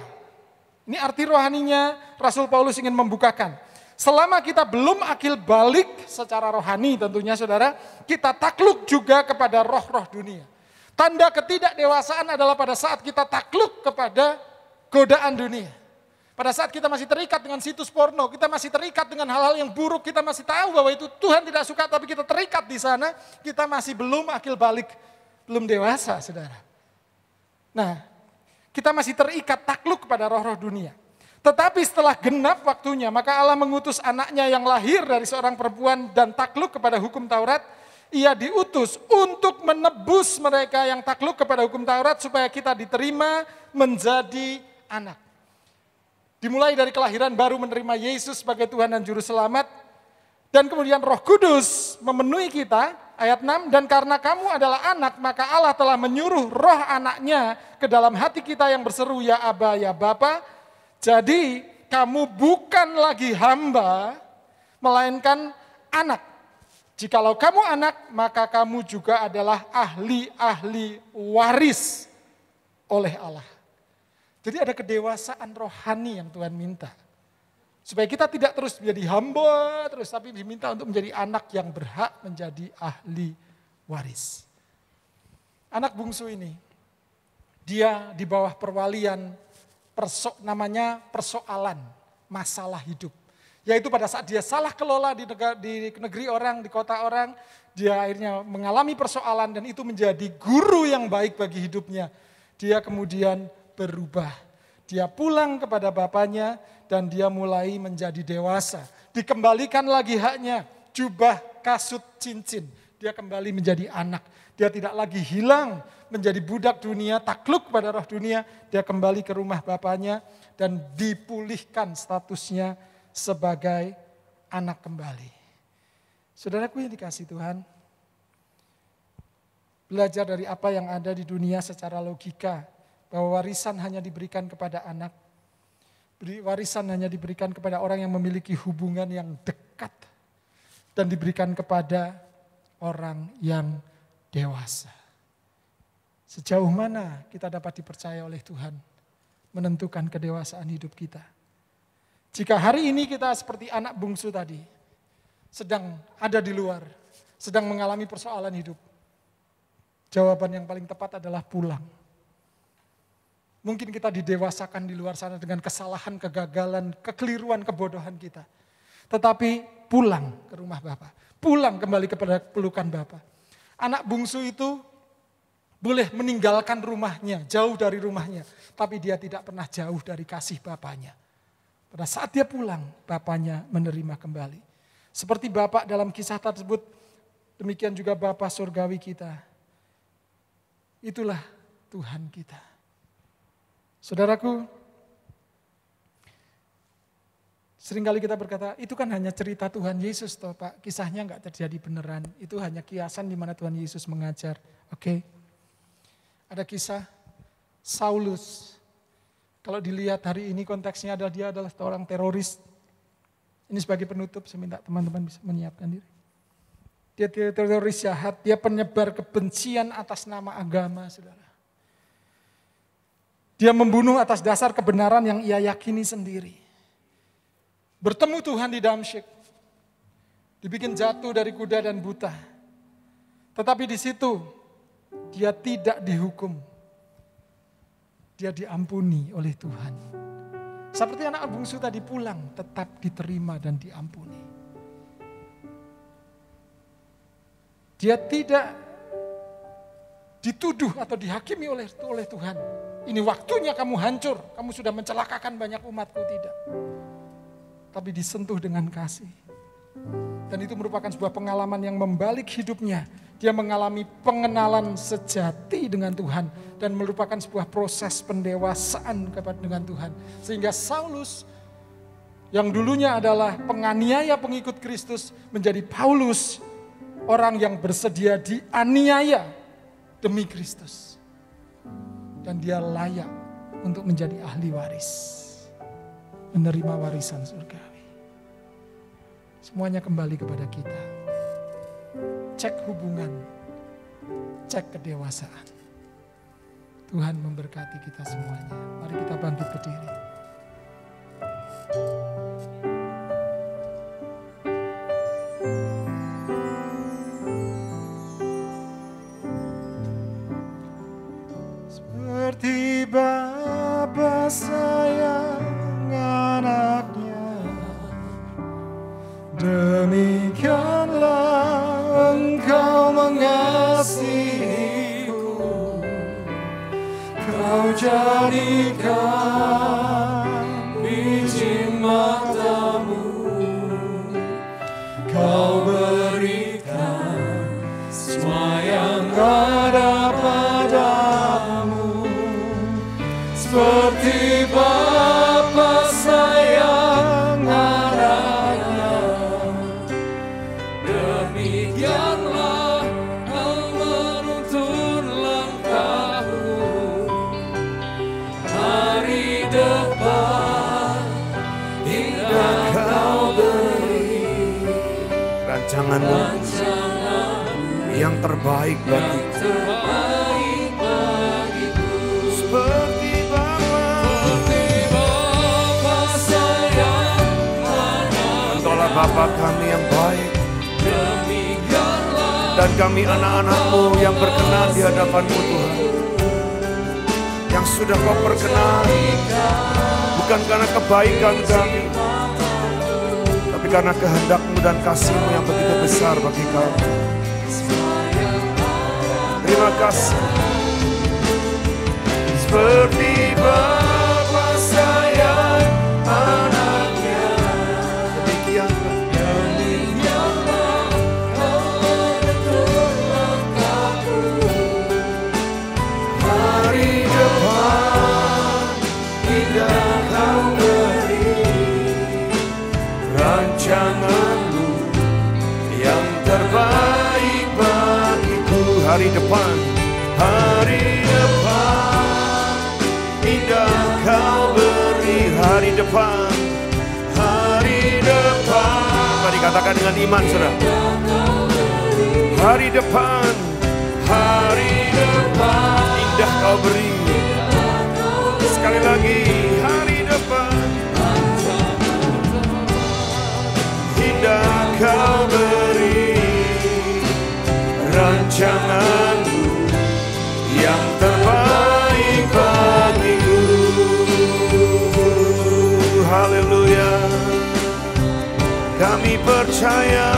Ini arti rohaninya Rasul Paulus ingin membukakan. Selama kita belum akil balik secara rohani tentunya saudara, kita takluk juga kepada roh-roh dunia. Tanda ketidakdewasaan adalah pada saat kita takluk kepada godaan dunia. Pada saat kita masih terikat dengan situs porno, kita masih terikat dengan hal-hal yang buruk, kita masih tahu bahwa itu Tuhan tidak suka, tapi kita terikat di sana, kita masih belum akil balik, belum dewasa, saudara. Nah, kita masih terikat takluk kepada roh-roh dunia. Tetapi setelah genap waktunya, maka Allah mengutus anaknya yang lahir dari seorang perempuan dan takluk kepada hukum Taurat. Ia diutus untuk menebus mereka yang takluk kepada hukum Taurat supaya kita diterima menjadi anak. Dimulai dari kelahiran baru menerima Yesus sebagai Tuhan dan Juru Selamat. Dan kemudian Roh Kudus memenuhi kita, ayat 6, dan karena kamu adalah anak, maka Allah telah menyuruh roh anaknya ke dalam hati kita yang berseru, ya Aba, ya Bapa. Jadi kamu bukan lagi hamba, melainkan anak. Jikalau kamu anak, maka kamu juga adalah ahli-ahli waris oleh Allah. Jadi ada kedewasaan rohani yang Tuhan minta. Supaya kita tidak terus menjadi hamba, tapi diminta untuk menjadi anak yang berhak menjadi ahli waris. Anak bungsu ini, dia di bawah perwalian, namanya persoalan, masalah hidup. Yaitu pada saat dia salah kelola di negeri orang, di kota orang, dia akhirnya mengalami persoalan dan itu menjadi guru yang baik bagi hidupnya. Dia kemudian berubah. Dia pulang kepada bapaknya dan dia mulai menjadi dewasa. Dikembalikan lagi haknya, jubah, kasut, cincin. Dia kembali menjadi anak. Dia tidak lagi hilang menjadi budak dunia, takluk pada roh dunia. Dia kembali ke rumah bapaknya dan dipulihkan statusnya sebagai anak kembali. Saudaraku yang dikasihi Tuhan, belajar dari apa yang ada di dunia secara logika, bahwa warisan hanya diberikan kepada anak, warisan hanya diberikan kepada orang yang memiliki hubungan yang dekat, dan diberikan kepada orang yang dewasa. Sejauh mana kita dapat dipercaya oleh Tuhan menentukan kedewasaan hidup kita. Jika hari ini kita seperti anak bungsu tadi, sedang ada di luar, sedang mengalami persoalan hidup, jawaban yang paling tepat adalah pulang. Mungkin kita didewasakan di luar sana dengan kesalahan, kegagalan, kekeliruan, kebodohan kita. Tetapi pulang ke rumah Bapa, pulang kembali kepada pelukan Bapa. Anak bungsu itu boleh meninggalkan rumahnya, jauh dari rumahnya, tapi dia tidak pernah jauh dari kasih Bapaknya. Pada saat dia pulang, Bapaknya menerima kembali. Seperti Bapak dalam kisah tersebut, demikian juga Bapa surgawi kita. Itulah Tuhan kita. Saudaraku, seringkali kita berkata, itu kan hanya cerita Tuhan Yesus toh Pak. Kisahnya enggak terjadi beneran. Itu hanya kiasan di mana Tuhan Yesus mengajar. Oke. Ada kisah Saulus. Kalau dilihat hari ini konteksnya adalah dia adalah seorang teroris. Ini sebagai penutup, saya minta teman-teman bisa menyiapkan diri. Dia teroris jahat, dia penyebar kebencian atas nama agama, saudara. Dia membunuh atas dasar kebenaran yang ia yakini sendiri. Bertemu Tuhan di Damsyik. Dibikin jatuh dari kuda dan buta. Tetapi di situ dia tidak dihukum. Dia diampuni oleh Tuhan. Seperti anak bungsu tadi pulang, tetap diterima dan diampuni. Dia tidak dituduh atau dihakimi oleh Tuhan. Ini waktunya kamu hancur, kamu sudah mencelakakan banyak umatku, tidak. Tapi disentuh dengan kasih. Dan itu merupakan sebuah pengalaman yang membalik hidupnya. Dia mengalami pengenalan sejati dengan Tuhan. Dan merupakan sebuah proses pendewasaan dengan Tuhan. Sehingga Saulus yang dulunya adalah penganiaya pengikut Kristus menjadi Paulus. Orang yang bersedia dianiaya demi Kristus. Dan dia layak untuk menjadi ahli waris. Menerima warisan surgawi. Semuanya kembali kepada kita. Cek hubungan, cek kedewasaan. Tuhan memberkati kita semuanya. Mari kita bangkit berdiri.
Seperti Bapa sayang anaknya, demikianlah Engkau mengasihiku. Kau jadikan biji matamu, Kau berikan semua yang ada padamu. Seperti Bapa sayang anaknya,
Demikianlah Kau menuntun langkahmu. Hari depan indah Kau beri
rancanganmu yang terbaik bagiku. Seperti Bapa sayang anaknya, Engkaulah Bapa kami yang baik. Dan kami anak-anak-Mu yang berkenan di hadapan-Mu Tuhan. Yang sudah Kau perkenani, bukan karena kebaikan kami, tapi karena kehendak-Mu dan kasih-Mu yang begitu besar bagi kami. Terima kasih. Seperti Bapa sayang anaknya, demikianlah hari depan tidak Kau beri rancangan-Mu yang terbaik bagiku. Hari depan indah Kau beri. Hari depan mari katakan dengan iman, saudara. Hari depan indah Kau beri. Sekali lagi, hari depan indah Kau beri rancangan-Mu yang terbaik bagiku. Haleluya. Kami percaya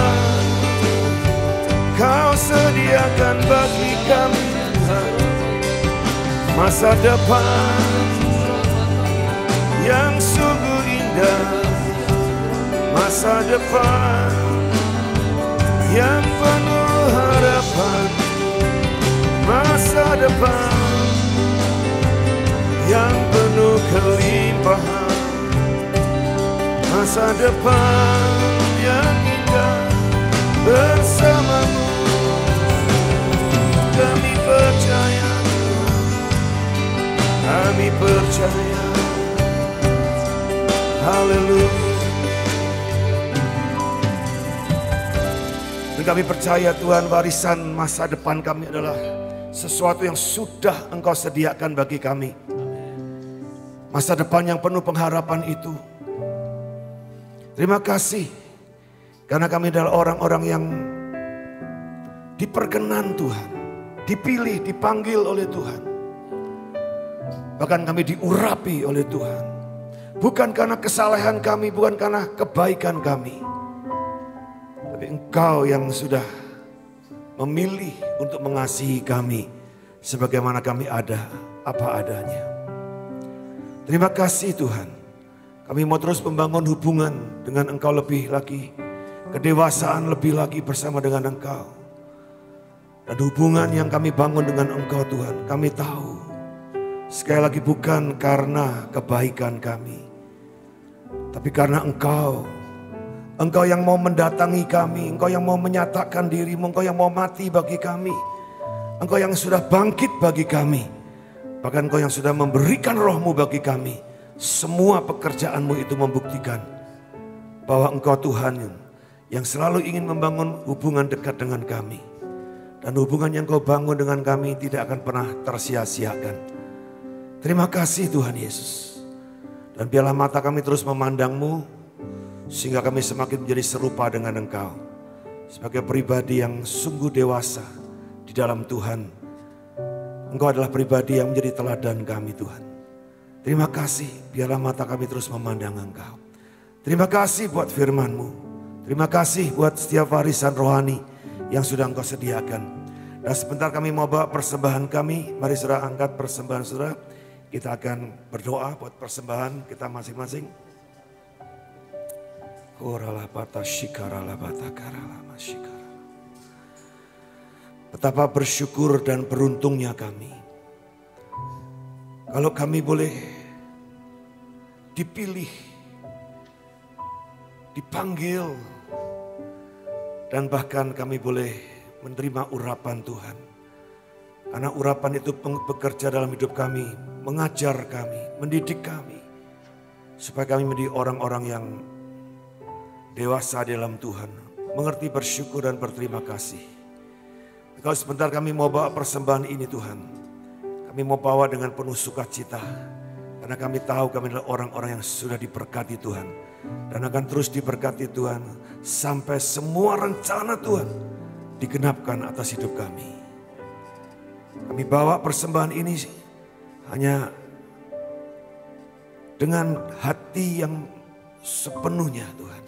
Kau sediakan bagi kami Tuhan masa depan yang sungguh indah, masa depan yang penuh harapan, masa depan yang penuh kelimpahan, masa depan yang indah bersamamu. Kami percaya, kami percaya. Haleluya. Dan kami percaya Tuhan, warisan masa depan kami adalah sesuatu yang sudah Engkau sediakan bagi kami. Masa depan yang penuh pengharapan itu. Terima kasih karena kami adalah orang-orang yang diperkenan Tuhan, dipilih, dipanggil oleh Tuhan. Bahkan kami diurapi oleh Tuhan. Bukan karena kesalahan kami, bukan karena kebaikan kami. Tapi Engkau yang sudah memilih untuk mengasihi kami sebagaimana kami ada, apa adanya. Terima kasih Tuhan. Kami mau terus membangun hubungan dengan Engkau lebih lagi. Kedewasaan lebih lagi bersama dengan Engkau. Dan hubungan yang kami bangun dengan Engkau Tuhan, kami tahu sekali lagi bukan karena kebaikan kami, tapi karena Engkau. Engkau yang mau mendatangi kami, Engkau yang mau menyatakan dirimu, Engkau yang mau mati bagi kami. Engkau yang sudah bangkit bagi kami. Bahkan Engkau yang sudah memberikan roh-Mu bagi kami. Semua pekerjaan-Mu itu membuktikan bahwa Engkau Tuhan yang selalu ingin membangun hubungan dekat dengan kami. Dan hubungan yang Kau bangun dengan kami tidak akan pernah tersia-siakan. Terima kasih Tuhan Yesus. Dan biarlah mata kami terus memandang-Mu, sehingga kami semakin menjadi serupa dengan Engkau. Sebagai pribadi yang sungguh dewasa di dalam Tuhan. Engkau adalah pribadi yang menjadi teladan kami Tuhan. Terima kasih, biarlah mata kami terus memandang Engkau. Terima kasih buat firman-Mu. Terima kasih buat setiap warisan rohani yang sudah Engkau sediakan. Dan sebentar kami mau bawa persembahan kami. Mari saudara angkat persembahan saudara. Kita akan berdoa buat persembahan kita masing-masing. Betapa bersyukur dan beruntungnya kami. Kalau kami boleh dipilih, dipanggil, dan bahkan kami boleh menerima urapan Tuhan. Karena urapan itu bekerja dalam hidup kami, mengajar kami, mendidik kami. Supaya kami menjadi orang-orang yang dewasa dalam Tuhan, mengerti bersyukur dan berterima kasih. Kalau sebentar kami mau bawa persembahan ini Tuhan, kami mau bawa dengan penuh sukacita. Karena kami tahu kami adalah orang-orang yang sudah diberkati Tuhan. Dan akan terus diberkati Tuhan sampai semua rencana Tuhan digenapkan atas hidup kami. Kami bawa persembahan ini hanya dengan hati yang sepenuhnya Tuhan.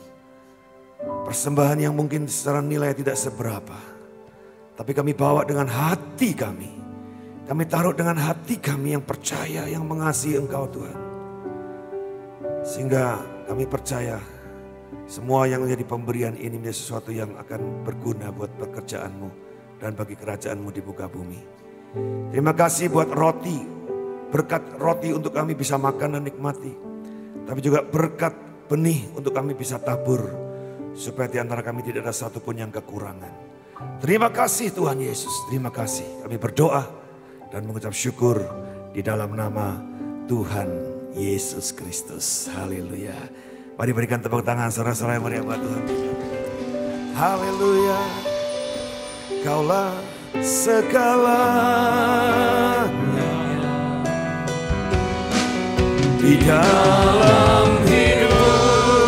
Persembahan yang mungkin secara nilai tidak seberapa. Tapi kami bawa dengan hati kami. Kami taruh dengan hati kami yang percaya, yang mengasihi Engkau Tuhan. Sehingga kami percaya semua yang menjadi pemberian ini menjadi sesuatu yang akan berguna buat pekerjaan-Mu dan bagi kerajaan-Mu di muka bumi. Terima kasih buat roti. Berkat roti untuk kami bisa makan dan nikmati. Tapi juga berkat benih untuk kami bisa tabur. Supaya di antara kami tidak ada satupun yang kekurangan. Terima kasih Tuhan Yesus. Terima kasih. Kami berdoa dan mengucap syukur di dalam nama Tuhan Yesus Kristus. Haleluya. Mari berikan tepuk tangan saudara-saudara yang meriah buat Tuhan. Haleluya. Kaulah segalanya di dalam hidupku.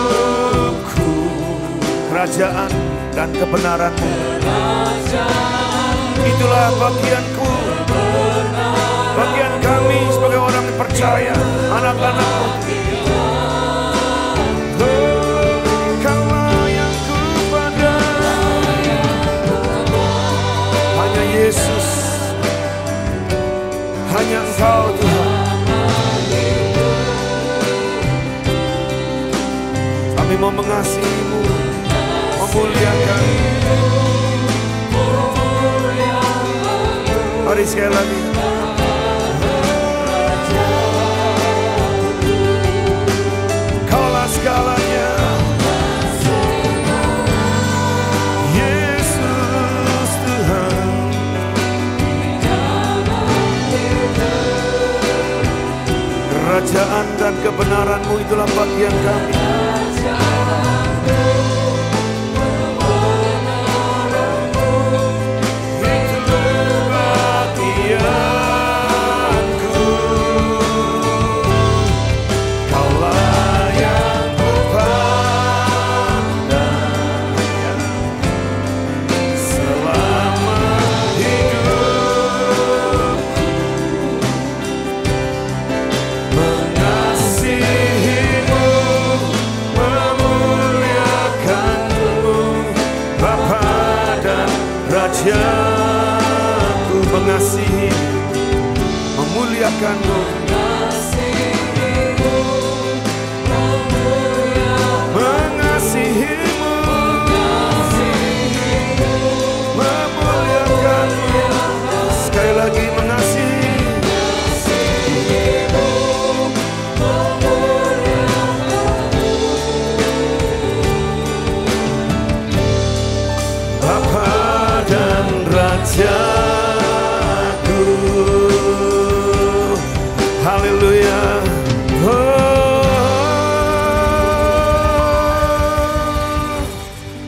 Kerajaan dan kebenaran-Mu, itulah bagianku, bagian kami sebagai orang yang percaya, anak-anak-Mu. Kaulah yang kupandang, hanya Yesus, hanya Engkau Tuhan. Kami mau mengasihi-Mu, memuliakan. Mari sekali lagi. kebenaran-Mu itulah bagian kami. Rajaku mengasihi, memuliakan-Mu, mengasihi-Mu, memuliakan-Mu, sekali lagi mengasihi. Dan Rajaku, haleluya.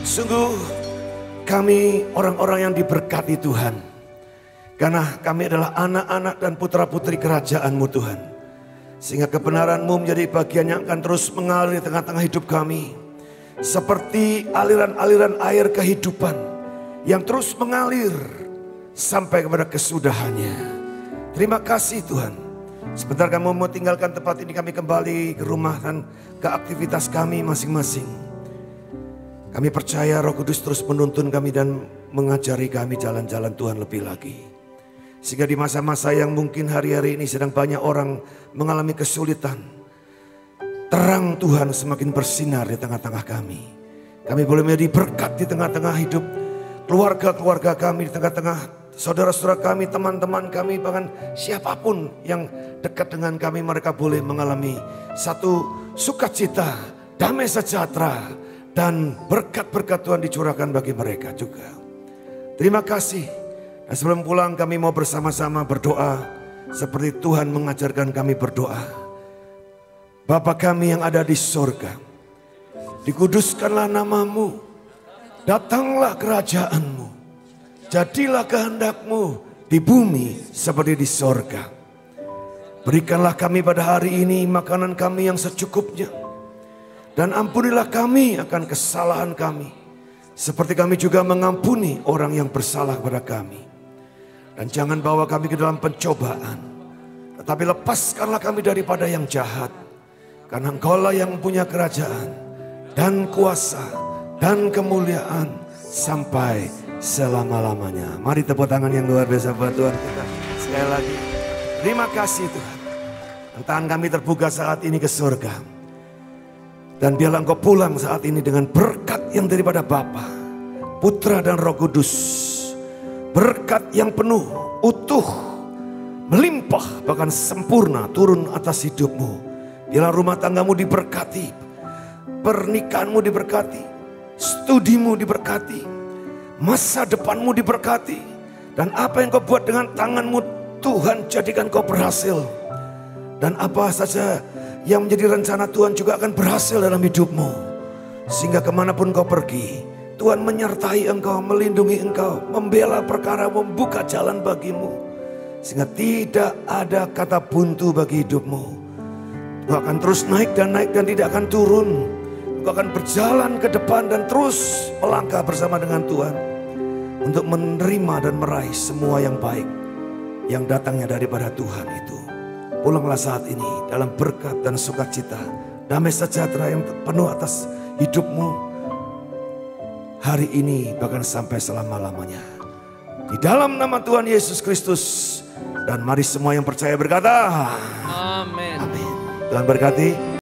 Sungguh kami orang-orang yang diberkati Tuhan, karena kami adalah anak-anak dan putra-putri kerajaan-Mu Tuhan. Sehingga kebenaran-Mu menjadi bagian yang akan terus mengalir di tengah-tengah hidup kami, seperti aliran-aliran air kehidupan yang terus mengalir sampai kepada kesudahannya. Terima kasih Tuhan. Sebentar kami mau tinggalkan tempat ini, kami kembali ke rumah dan ke aktivitas kami masing-masing. Kami percaya Roh Kudus terus menuntun kami dan mengajari kami jalan-jalan Tuhan lebih lagi. Sehingga di masa-masa yang mungkin hari-hari ini sedang banyak orang mengalami kesulitan, terang Tuhan semakin bersinar di tengah-tengah kami. Kami boleh menjadi berkat di tengah-tengah hidup keluarga-keluarga kami, di tengah-tengah saudara-saudara kami, teman-teman kami, bahkan siapapun yang dekat dengan kami, mereka boleh mengalami satu sukacita, damai sejahtera, dan berkat-berkat Tuhan dicurahkan bagi mereka juga. Terima kasih. Dan sebelum pulang kami mau bersama-sama berdoa seperti Tuhan mengajarkan kami berdoa. Bapa kami yang ada di sorga, dikuduskanlah nama-Mu. Datanglah kerajaan-Mu, jadilah kehendak-Mu di bumi seperti di sorga. Berikanlah kami pada hari ini makanan kami yang secukupnya. Dan ampunilah kami akan kesalahan kami, seperti kami juga mengampuni orang yang bersalah kepada kami. Dan jangan bawa kami ke dalam pencobaan, tetapi lepaskanlah kami daripada yang jahat. Karena Engkau-lah yang punya kerajaan dan kuasa dan kemuliaan sampai selama-lamanya. Mari tepuk tangan yang luar biasa buat Tuhan kita. Sekali lagi, terima kasih Tuhan. Tangan kami terbuka saat ini ke surga. Dan biarlah Engkau pulang saat ini dengan berkat yang daripada Bapa, Putra dan Roh Kudus. Berkat yang penuh, utuh, melimpah, bahkan sempurna turun atas hidupmu. Biarlah rumah tanggamu diberkati, pernikahanmu diberkati, studimu diberkati, masa depanmu diberkati, dan apa yang kau buat dengan tanganmu Tuhan jadikan kau berhasil. Dan apa saja yang menjadi rencana Tuhan juga akan berhasil dalam hidupmu. Sehingga kemanapun kau pergi, Tuhan menyertai engkau, melindungi engkau, membela perkara, membuka jalan bagimu. Sehingga tidak ada kata buntu bagi hidupmu. Kau akan terus naik dan tidak akan turun. Kau akan berjalan ke depan dan terus melangkah bersama dengan Tuhan untuk menerima dan meraih semua yang baik yang datangnya daripada Tuhan itu. Pulanglah saat ini dalam berkat dan sukacita, damai sejahtera yang penuh atas hidupmu hari ini bahkan sampai selama-lamanya. Di dalam nama Tuhan Yesus Kristus, dan mari semua yang percaya berkata, Amin. Amin. Tuhan berkati.